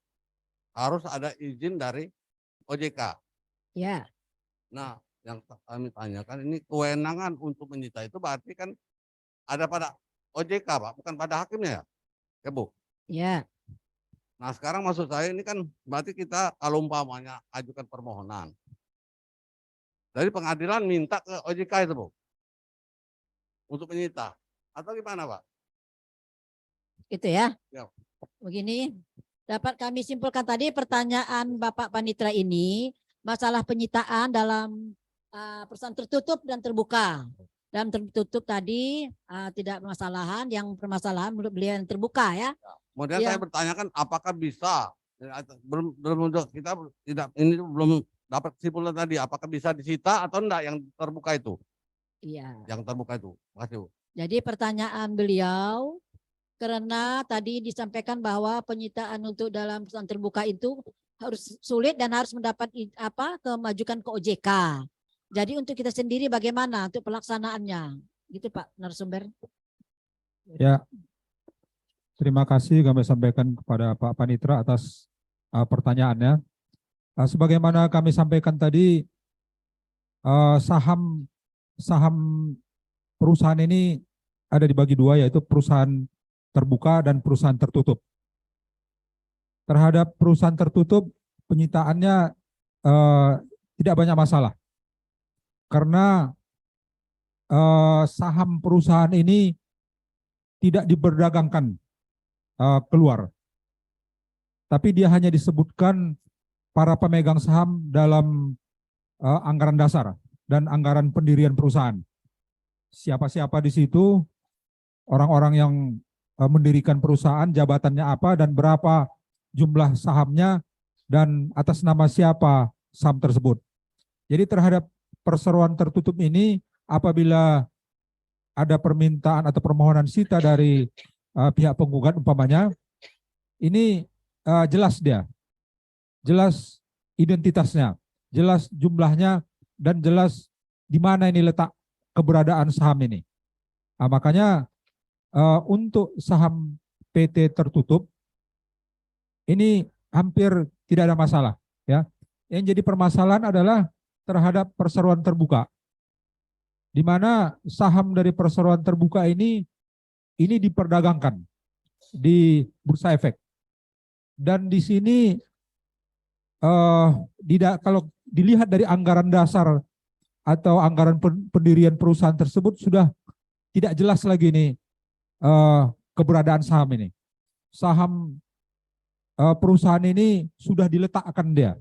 harus ada izin dari OJK. Ya. Nah, yang kami tanyakan ini kewenangan untuk menyita itu berarti kan ada pada OJK Pak, bukan pada hakimnya ya? Ya Bu? Ya. Nah sekarang maksud saya ini kan berarti kita kalau umpamanya ajukan permohonan. Dari pengadilan minta ke OJK itu Bu? Untuk menyita. Atau gimana Pak? Itu ya. Ya. Begini, dapat kami simpulkan tadi pertanyaan Bapak Panitra ini masalah penyitaan dalam perusahaan tertutup dan terbuka. Dalam tertutup tadi tidak permasalahan, yang permasalahan menurut beliau yang terbuka ya. Kemudian Iya. saya bertanyakan apakah bisa, kita tidak, ini belum dapat kesimpulan tadi, apakah bisa disita atau enggak yang terbuka itu? Iya. Yang terbuka itu. Makasih, Bu. Jadi pertanyaan beliau, karena tadi disampaikan bahwa penyitaan untuk dalam perusahaan terbuka itu harus sulit dan harus mendapat kemajukan ke OJK. Jadi untuk kita sendiri bagaimana untuk pelaksanaannya? Gitu Pak narasumber. Ya, terima kasih kami sampaikan kepada Pak Panitra atas pertanyaannya. Sebagaimana kami sampaikan tadi, saham perusahaan ini ada dibagi dua, yaitu perusahaan terbuka dan perusahaan tertutup. Terhadap perusahaan tertutup, penyitaannya tidak banyak masalah. Karena saham perusahaan ini tidak diperdagangkan keluar. Tapi dia hanya disebutkan para pemegang saham dalam anggaran dasar dan anggaran pendirian perusahaan. Siapa-siapa di situ, orang-orang yang mendirikan perusahaan, jabatannya apa dan berapa jumlah sahamnya dan atas nama siapa saham tersebut. Jadi terhadap perseroan tertutup ini, apabila ada permintaan atau permohonan sita dari pihak penggugat umpamanya, ini jelas dia, jelas identitasnya, jelas jumlahnya, dan jelas di mana ini letak keberadaan saham ini. Makanya untuk saham PT tertutup ini hampir tidak ada masalah, ya. Yang jadi permasalahan adalah terhadap perseroan terbuka, di mana saham dari perseroan terbuka ini diperdagangkan di Bursa Efek. Dan di sini kalau dilihat dari anggaran dasar atau anggaran pendirian perusahaan tersebut, sudah tidak jelas lagi nih keberadaan saham ini. Saham perusahaan ini sudah diletakkan dia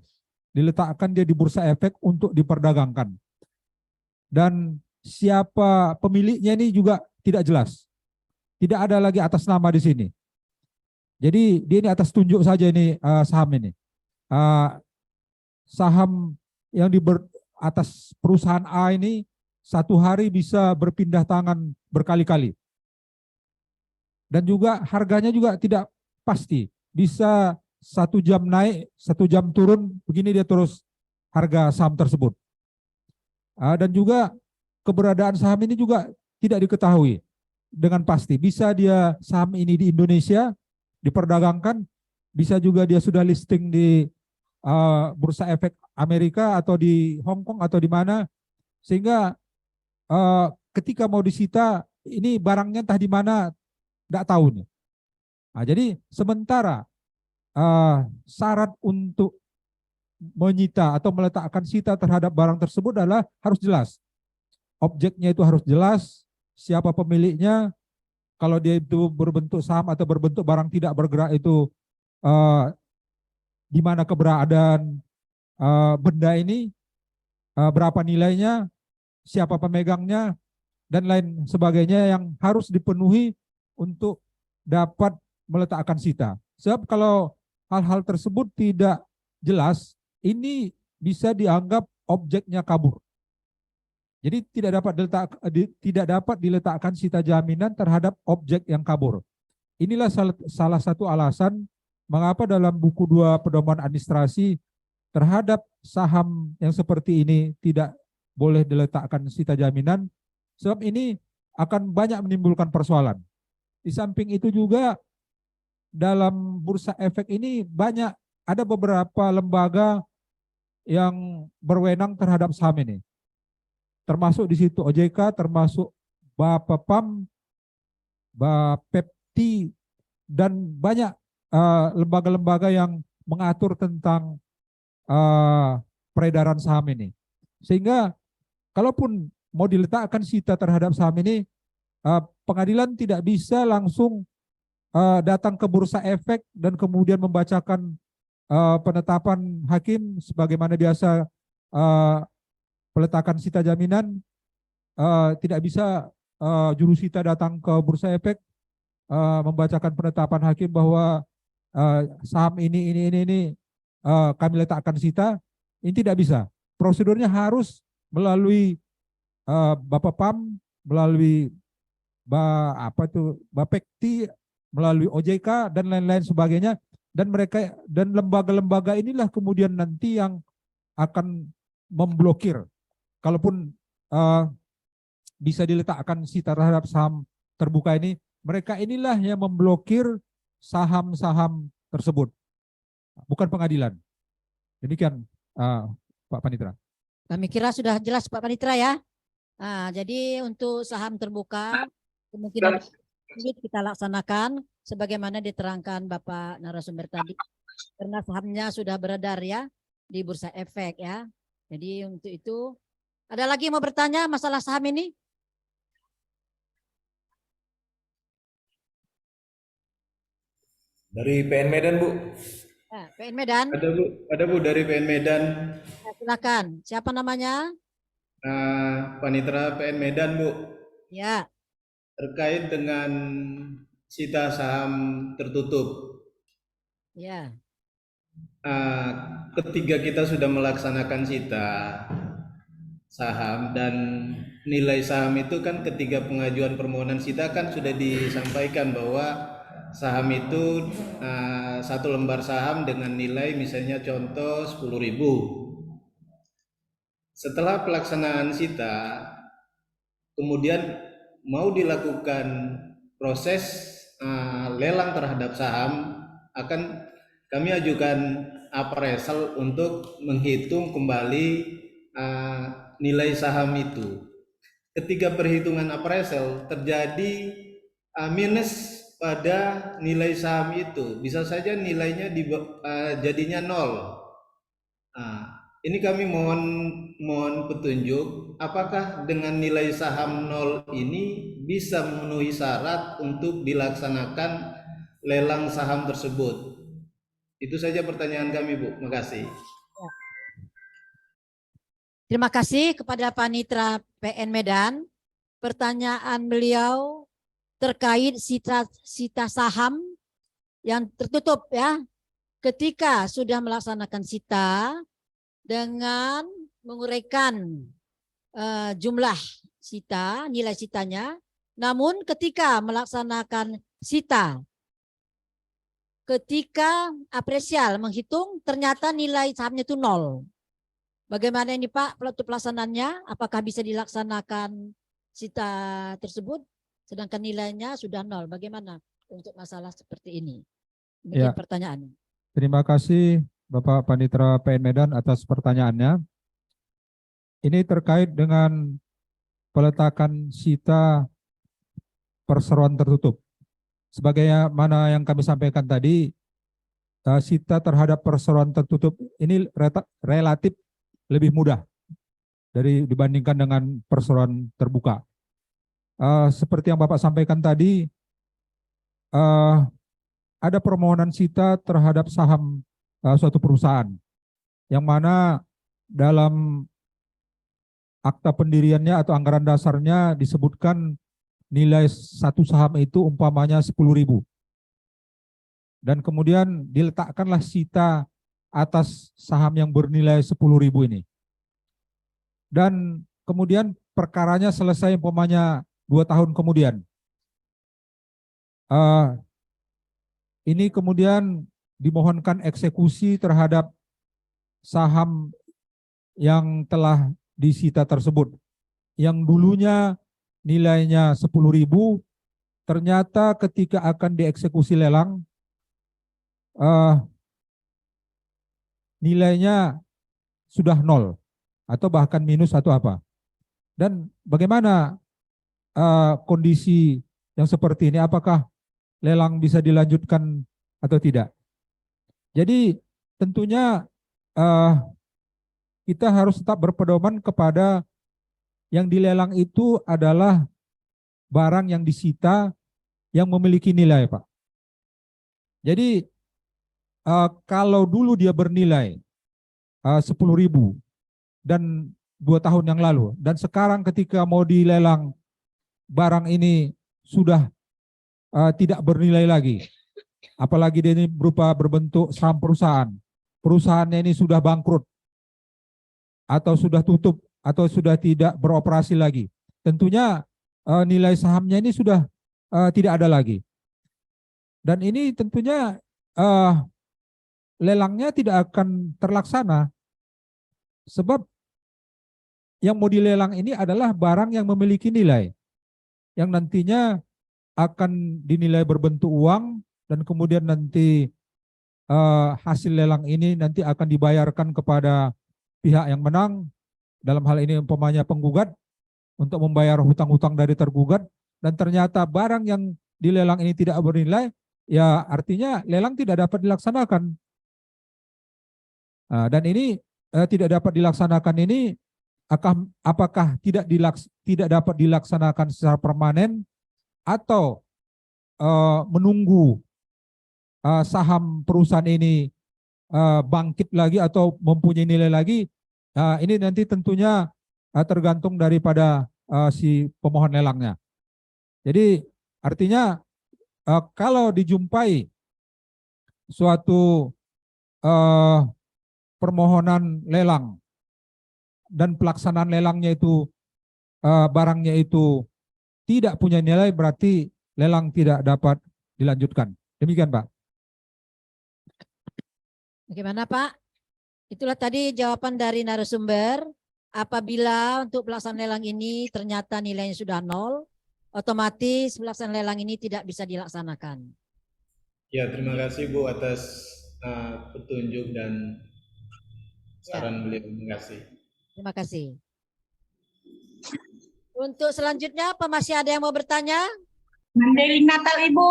di Bursa Efek untuk diperdagangkan. Dan siapa pemiliknya ini juga tidak jelas. Tidak ada lagi atas nama di sini. Jadi dia ini atas tunjuk saja ini saham ini. Saham yang atas perusahaan A ini satu hari bisa berpindah tangan berkali-kali. Dan juga harganya juga tidak pasti. Bisa 1 jam naik, 1 jam turun, begini dia terus harga saham tersebut. Dan juga keberadaan saham ini juga tidak diketahui dengan pasti. Bisa dia saham ini di Indonesia diperdagangkan, bisa juga dia sudah listing di Bursa Efek Amerika atau di Hong Kong atau di mana, sehingga ketika mau disita ini barangnya entah di mana, tidak tahu nih. Jadi sementara syarat untuk menyita atau meletakkan sita terhadap barang tersebut adalah harus jelas. Objeknya itu harus jelas, siapa pemiliknya, kalau dia itu berbentuk saham atau berbentuk barang tidak bergerak itu di mana keberadaan benda ini, berapa nilainya, siapa pemegangnya, dan lain sebagainya yang harus dipenuhi untuk dapat meletakkan sita. Sebab kalau hal-hal tersebut tidak jelas, ini bisa dianggap objeknya kabur. Jadi tidak dapat diletakkan sita jaminan terhadap objek yang kabur. Inilah salah satu alasan mengapa dalam buku 2 pedoman administrasi terhadap saham yang seperti ini tidak boleh diletakkan sita jaminan, sebab ini akan banyak menimbulkan persoalan. Di samping itu juga dalam Bursa Efek ini ada beberapa lembaga yang berwenang terhadap saham ini. Termasuk di situ OJK, termasuk Bapepam, Bapepti, dan banyak lembaga-lembaga yang mengatur tentang peredaran saham ini. Sehingga kalaupun mau diletakkan sita terhadap saham ini, pengadilan tidak bisa langsung datang ke Bursa Efek dan kemudian membacakan penetapan hakim sebagaimana biasa, peletakan sita jaminan, tidak bisa jurusita datang ke Bursa Efek membacakan penetapan hakim bahwa saham ini kami letakkan sita. Ini tidak bisa. Prosedurnya harus melalui Bapak PAM, melalui Bapekti, melalui OJK dan lain-lain sebagainya, dan mereka dan lembaga-lembaga inilah kemudian nanti yang akan memblokir. Kalaupun bisa diletakkan sita terhadap saham terbuka ini, mereka inilah yang memblokir saham-saham tersebut, bukan pengadilan. Demikian Pak Panitra. Kami kira sudah jelas Pak Panitra ya. Jadi untuk saham terbuka kemungkinan sulit kita laksanakan sebagaimana diterangkan Bapak narasumber tadi, karena sahamnya sudah beredar ya di Bursa Efek ya. Jadi untuk itu, ada lagi yang mau bertanya masalah saham ini? Dari PN Medan, Bu. PN Medan, Ada Bu dari PN Medan. silakan. Siapa namanya? Panitra PN Medan, Bu. Ya, Terkait dengan sita saham tertutup. ya. Ketika kita sudah melaksanakan sita saham dan nilai saham itu kan ketika pengajuan permohonan sita kan sudah disampaikan bahwa saham itu satu lembar saham dengan nilai misalnya contoh 10.000. Setelah pelaksanaan sita, kemudian mau dilakukan proses lelang terhadap saham, akan kami ajukan appraisal untuk menghitung kembali nilai saham itu. Ketika perhitungan appraisal terjadi minus pada nilai saham itu, bisa saja nilainya jadinya 0. Ini kami mohon petunjuk, apakah dengan nilai saham 0 ini bisa memenuhi syarat untuk dilaksanakan lelang saham tersebut? Itu saja pertanyaan kami, Bu. Makasih. Terima kasih kepada Panitra PN Medan. Pertanyaan beliau terkait sita saham yang tertutup ya. Ketika sudah melaksanakan sita dengan menguraikan jumlah sita, nilai sitanya, namun ketika melaksanakan sita, ketika apresial menghitung ternyata nilai sahamnya itu 0. Bagaimana ini Pak pelaksanaannya? Apakah bisa dilaksanakan sita tersebut sedangkan nilainya sudah 0? Bagaimana untuk masalah seperti ini? Demikian pertanyaannya. Terima kasih Bapak Panitra PN Medan atas pertanyaannya. Ini terkait dengan peletakan sita perseroan tertutup. Sebagaimana yang kami sampaikan tadi, sita terhadap perseroan tertutup ini relatif lebih mudah dibandingkan dengan perseroan terbuka. Seperti yang Bapak sampaikan tadi, ada permohonan sita terhadap saham suatu perusahaan, yang mana dalam akta pendiriannya atau anggaran dasarnya disebutkan nilai satu saham itu umpamanya 10.000. Dan kemudian diletakkanlah sita atas saham yang bernilai 10.000 ini. Dan kemudian perkaranya selesai umpamanya 2 tahun kemudian. Ini kemudian dimohonkan eksekusi terhadap saham yang telah disita tersebut. Yang dulunya nilainya 10.000, ternyata ketika akan dieksekusi lelang, nilainya sudah 0 atau bahkan minus atau apa. Dan bagaimana kondisi yang seperti ini? Apakah lelang bisa dilanjutkan atau tidak? Jadi tentunya kita harus tetap berpedoman kepada yang dilelang itu adalah barang yang disita yang memiliki nilai, Pak. Jadi kalau dulu dia bernilai 10.000 dan 2 tahun yang lalu, dan sekarang ketika mau dilelang barang ini sudah tidak bernilai lagi, apalagi dia ini berupa berbentuk saham perusahaan, perusahaannya ini sudah bangkrut atau sudah tutup atau sudah tidak beroperasi lagi, tentunya nilai sahamnya ini sudah tidak ada lagi, dan ini tentunya lelangnya tidak akan terlaksana sebab yang mau dilelang ini adalah barang yang memiliki nilai, yang nantinya akan dinilai berbentuk uang, dan kemudian nanti hasil lelang ini nanti akan dibayarkan kepada pihak yang menang, dalam hal ini umpamanya penggugat, untuk membayar hutang-hutang dari tergugat, dan ternyata barang yang dilelang ini tidak bernilai, ya artinya lelang tidak dapat dilaksanakan. Dan ini tidak dapat dilaksanakan ini, apakah tidak dapat dilaksanakan secara permanen atau menunggu saham perusahaan ini bangkit lagi atau mempunyai nilai lagi, ini nanti tentunya tergantung daripada si pemohon lelangnya. Jadi artinya kalau dijumpai suatu permohonan lelang dan pelaksanaan lelangnya itu barangnya itu tidak punya nilai, berarti lelang tidak dapat dilanjutkan. Demikian, Pak. Bagaimana, Pak? Itulah tadi jawaban dari narasumber. Apabila untuk pelaksanaan lelang ini ternyata nilainya sudah 0, otomatis pelaksanaan lelang ini tidak bisa dilaksanakan. Ya, terima kasih Bu atas petunjuk dan saran beliau. Terima kasih. Terima kasih. Untuk selanjutnya, apa masih ada yang mau bertanya? Mandeling Natal Ibu.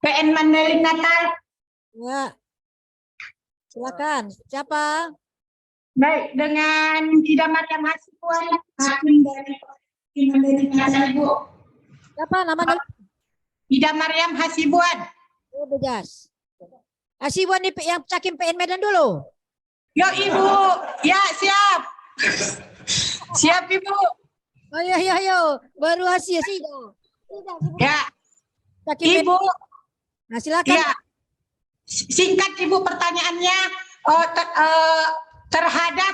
PN Mandeling Natal. Ya. Silakan. Siapa? Baik, dengan Ida Maryam Hasibuan, hakim dari Mandeling Natal Ibu. Siapa namanya? Ida Maryam Hasibuan. Oh, Bejas. Hasibuan yang Hakim PN Medan dulu. Yo Ibu, ya siap. Siap Ibu. Oh yo. Baru hasil sih. Ya. Hakim Ibu. Nah, silakan. Ya. Singkat Ibu pertanyaannya terhadap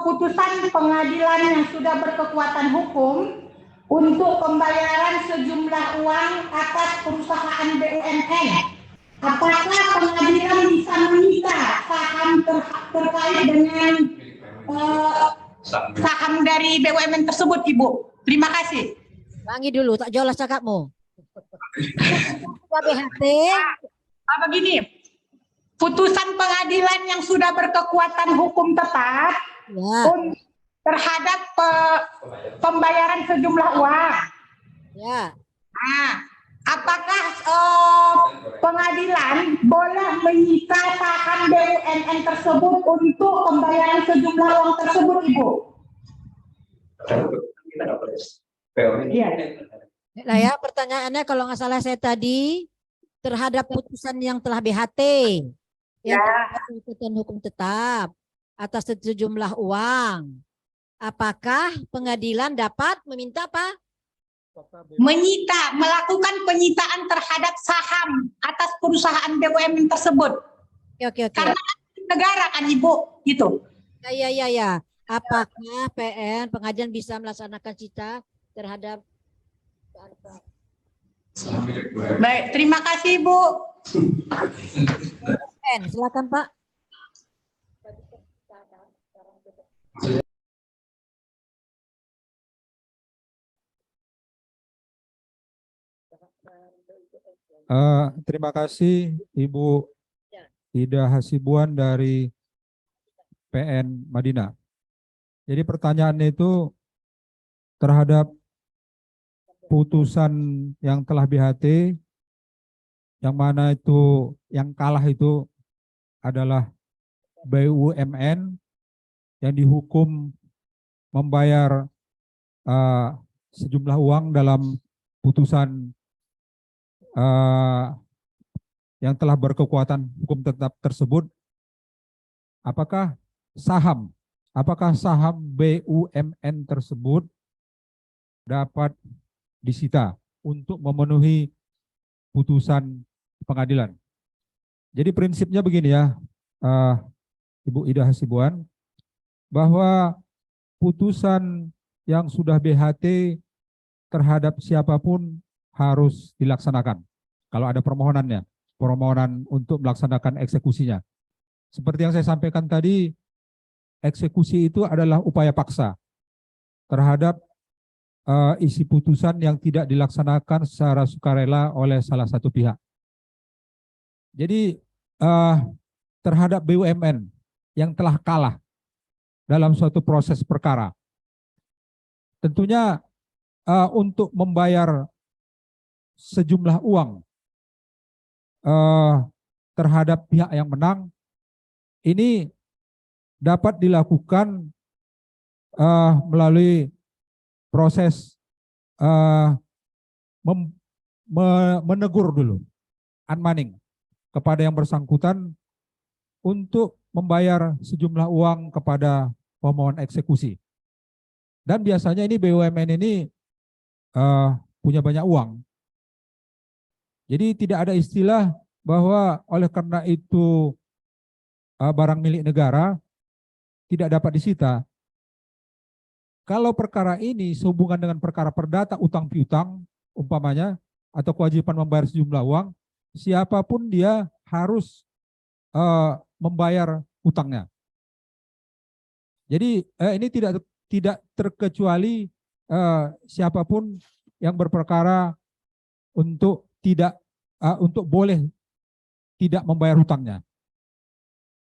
putusan pengadilan yang sudah berkekuatan hukum untuk pembayaran sejumlah uang atas perusahaan BUMN. Apakah pengadilan bisa menyita saham terkait dengan saham dari BUMN tersebut, Ibu? Terima kasih. Ulangi dulu, tak jelas cakapmu. BHT. Begini, putusan pengadilan yang sudah berkekuatan hukum tetap terhadap pembayaran sejumlah uang. Ya. Nah, apakah pengadilan boleh menyita saham BUMN tersebut untuk pembayaran sejumlah uang tersebut, Ibu? Iya. Nah ya, pertanyaannya kalau nggak salah saya tadi terhadap putusan yang telah BHT yang berkekuatan hukum tetap atas sejumlah uang, apakah pengadilan dapat meminta apa? Melakukan penyitaan terhadap saham atas perusahaan BUMN tersebut. Oke. Karena negara kan Ibu, gitu. Ya. Apakah PN pengadilan bisa melaksanakan cita terhadap? Baik, terima kasih Ibu. PN, silakan Pak. Terima kasih Ibu Ida Hasibuan dari PN Madinah. Jadi pertanyaannya itu terhadap putusan yang telah BHT, yang mana itu yang kalah itu adalah BUMN yang dihukum membayar sejumlah uang dalam putusan yang telah berkekuatan hukum tetap tersebut, apakah saham BUMN tersebut dapat disita untuk memenuhi putusan pengadilan. Jadi prinsipnya begini ya, Ibu Ida Hasibuan, bahwa putusan yang sudah BHT terhadap siapapun harus dilaksanakan. Kalau ada permohonan untuk melaksanakan eksekusinya. Seperti yang saya sampaikan tadi, eksekusi itu adalah upaya paksa terhadap isi putusan yang tidak dilaksanakan secara sukarela oleh salah satu pihak. Jadi terhadap BUMN yang telah kalah dalam suatu proses perkara, tentunya untuk membayar sejumlah uang terhadap pihak yang menang, ini dapat dilakukan melalui proses menegur dulu, unmanning, kepada yang bersangkutan untuk membayar sejumlah uang kepada pemohon eksekusi. Dan biasanya ini BUMN ini punya banyak uang. Jadi tidak ada istilah bahwa oleh karena itu barang milik negara tidak dapat disita. Kalau perkara ini sehubungan dengan perkara perdata utang piutang umpamanya, atau kewajiban membayar sejumlah uang, siapapun dia harus membayar utangnya. Jadi ini tidak terkecuali siapapun yang berperkara untuk boleh tidak membayar hutangnya.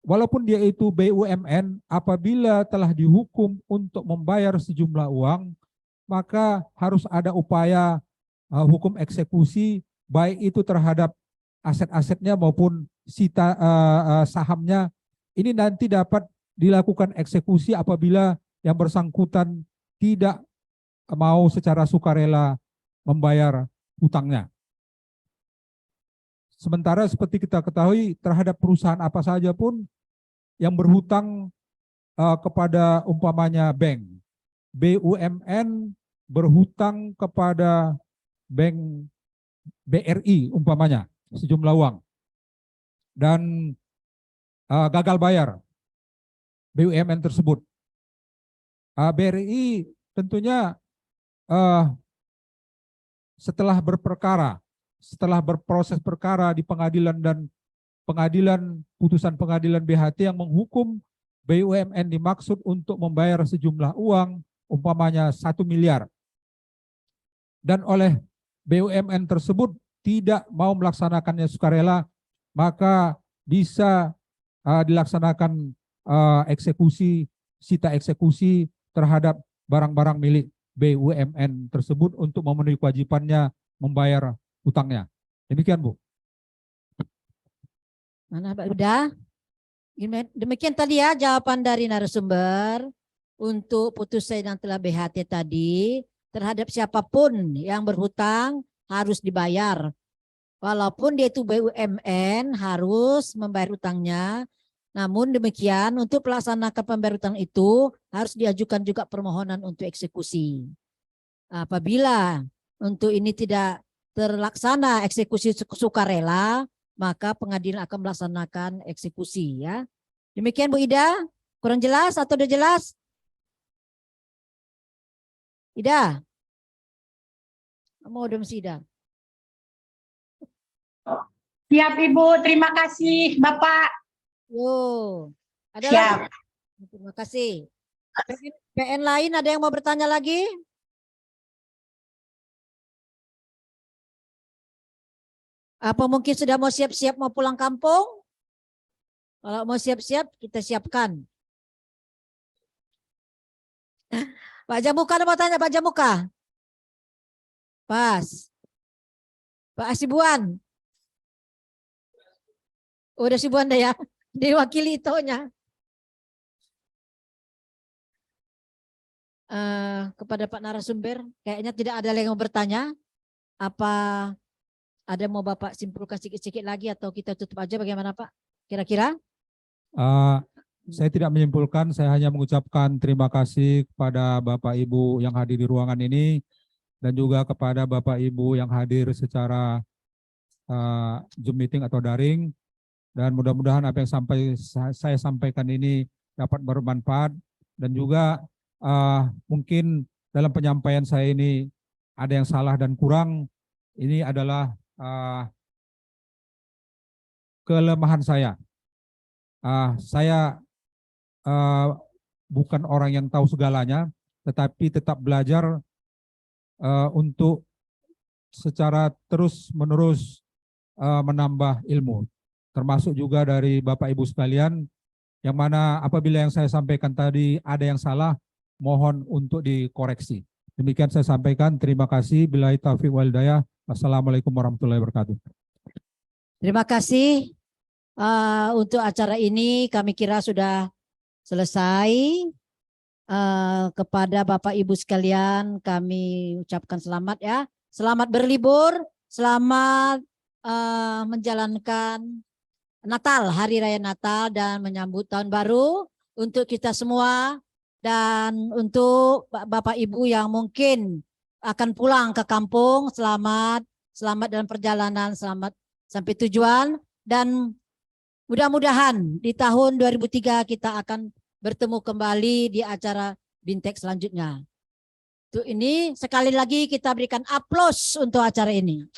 Walaupun dia itu BUMN, apabila telah dihukum untuk membayar sejumlah uang, maka harus ada upaya hukum eksekusi, baik itu terhadap aset-asetnya maupun sahamnya. Ini nanti dapat dilakukan eksekusi apabila yang bersangkutan tidak mau secara sukarela membayar hutangnya. Sementara seperti kita ketahui, terhadap perusahaan apa saja pun yang berhutang kepada umpamanya bank, BUMN berhutang kepada bank BRI umpamanya sejumlah uang dan gagal bayar BUMN tersebut. BRI tentunya setelah berproses perkara di pengadilan dan putusan pengadilan BHT yang menghukum BUMN dimaksud untuk membayar sejumlah uang umpamanya 1 miliar, dan oleh BUMN tersebut tidak mau melaksanakannya sukarela, maka bisa dilaksanakan eksekusi, sita eksekusi terhadap barang-barang milik BUMN tersebut untuk memenuhi kewajibannya membayar hutangnya. Demikian, Bu. Mana Mbak Uda? Demikian tadi ya jawaban dari narasumber untuk putusan yang telah BHT tadi. Terhadap siapapun yang berhutang harus dibayar. Walaupun dia itu BUMN harus membayar hutangnya. Namun demikian untuk pelaksanakan pembayaran hutang itu harus diajukan juga permohonan untuk eksekusi. Apabila untuk ini tidak terlaksana eksekusi sukarela, maka pengadilan akan melaksanakan eksekusi ya. Demikian Bu Ida, kurang jelas atau udah jelas? Ida, mau dong si Ida. Siap Ibu, terima kasih Bapak. Yo, ada Siap. lagi? Terima kasih. PN lain ada yang mau bertanya lagi? Apa mungkin sudah mau siap-siap mau pulang kampung? Kalau mau siap-siap, kita siapkan. Pak Jamuka ada mau tanya, Pak Jamuka? Pas. Pak Asibuan. Udah Sibuan deh ya. Diwakili itonya. Kepada Pak narasumber, kayaknya tidak ada yang mau bertanya. Apa Ada mau Bapak simpulkan sedikit-sedikit lagi atau kita tutup aja bagaimana Pak? Kira-kira? Saya tidak menyimpulkan, saya hanya mengucapkan terima kasih kepada Bapak Ibu yang hadir di ruangan ini dan juga kepada Bapak Ibu yang hadir secara Zoom meeting atau daring, dan mudah-mudahan apa yang saya sampaikan ini dapat bermanfaat, dan juga mungkin dalam penyampaian saya ini ada yang salah dan kurang. Ini adalah kelemahan saya. Saya bukan orang yang tahu segalanya, tetapi tetap belajar untuk secara terus-menerus menambah ilmu, termasuk juga dari Bapak Ibu sekalian, yang mana apabila yang saya sampaikan tadi ada yang salah, mohon untuk dikoreksi. Demikian saya sampaikan, terima kasih. Billahi taufiq wal hidayah. Wassalamualaikum warahmatullahi wabarakatuh. Terima kasih. Untuk acara ini kami kira sudah selesai. Kepada Bapak Ibu sekalian kami ucapkan selamat ya. Selamat berlibur, selamat menjalankan Natal, Hari Raya Natal, dan menyambut Tahun Baru untuk kita semua. Dan untuk Bapak Ibu yang mungkin akan pulang ke kampung, selamat dalam perjalanan, selamat sampai tujuan, dan mudah-mudahan di tahun 2003 kita akan bertemu kembali di acara Bintek selanjutnya. Untuk ini sekali lagi kita berikan aplaus untuk acara ini.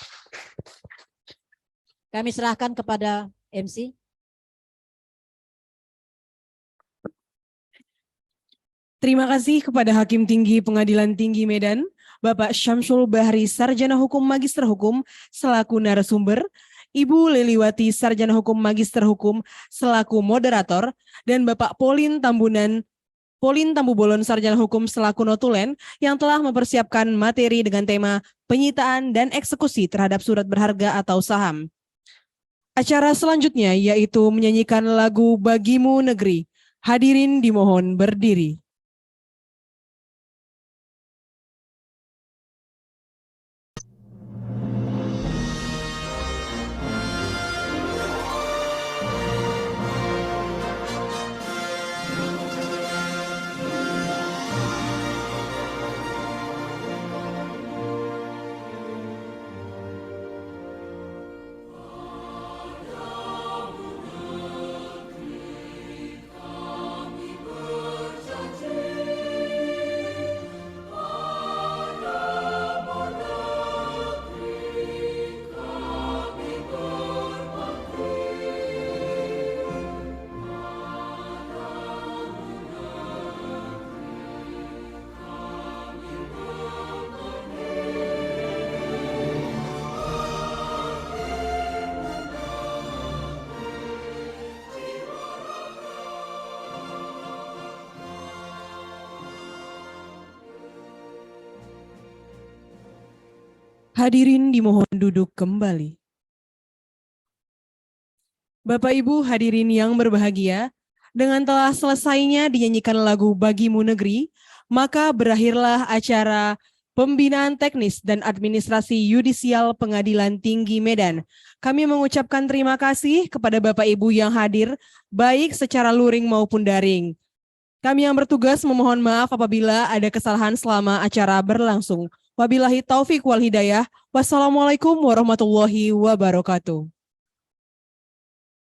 Kami serahkan kepada MC. Terima kasih kepada Hakim Tinggi Pengadilan Tinggi Medan, Bapak Syamsul Bahri, Sarjana Hukum Magister Hukum, selaku narasumber, Ibu Liliwati, Sarjana Hukum Magister Hukum, selaku moderator, dan Bapak Polin Tambubolon, Sarjana Hukum, selaku notulen, yang telah mempersiapkan materi dengan tema penyitaan dan eksekusi terhadap surat berharga atau saham. Acara selanjutnya yaitu menyanyikan lagu Bagimu Negeri. Hadirin dimohon berdiri. Hadirin dimohon duduk kembali. Bapak Ibu hadirin yang berbahagia, dengan telah selesainya dinyanyikan lagu Bagimu Negeri, maka berakhirlah acara Pembinaan Teknis dan Administrasi Yudisial Pengadilan Tinggi Medan. Kami mengucapkan terima kasih kepada Bapak Ibu yang hadir, baik secara luring maupun daring. Kami yang bertugas memohon maaf apabila ada kesalahan selama acara berlangsung. Wabillahi taufik wal hidayah. Wassalamualaikum warahmatullahi wabarakatuh.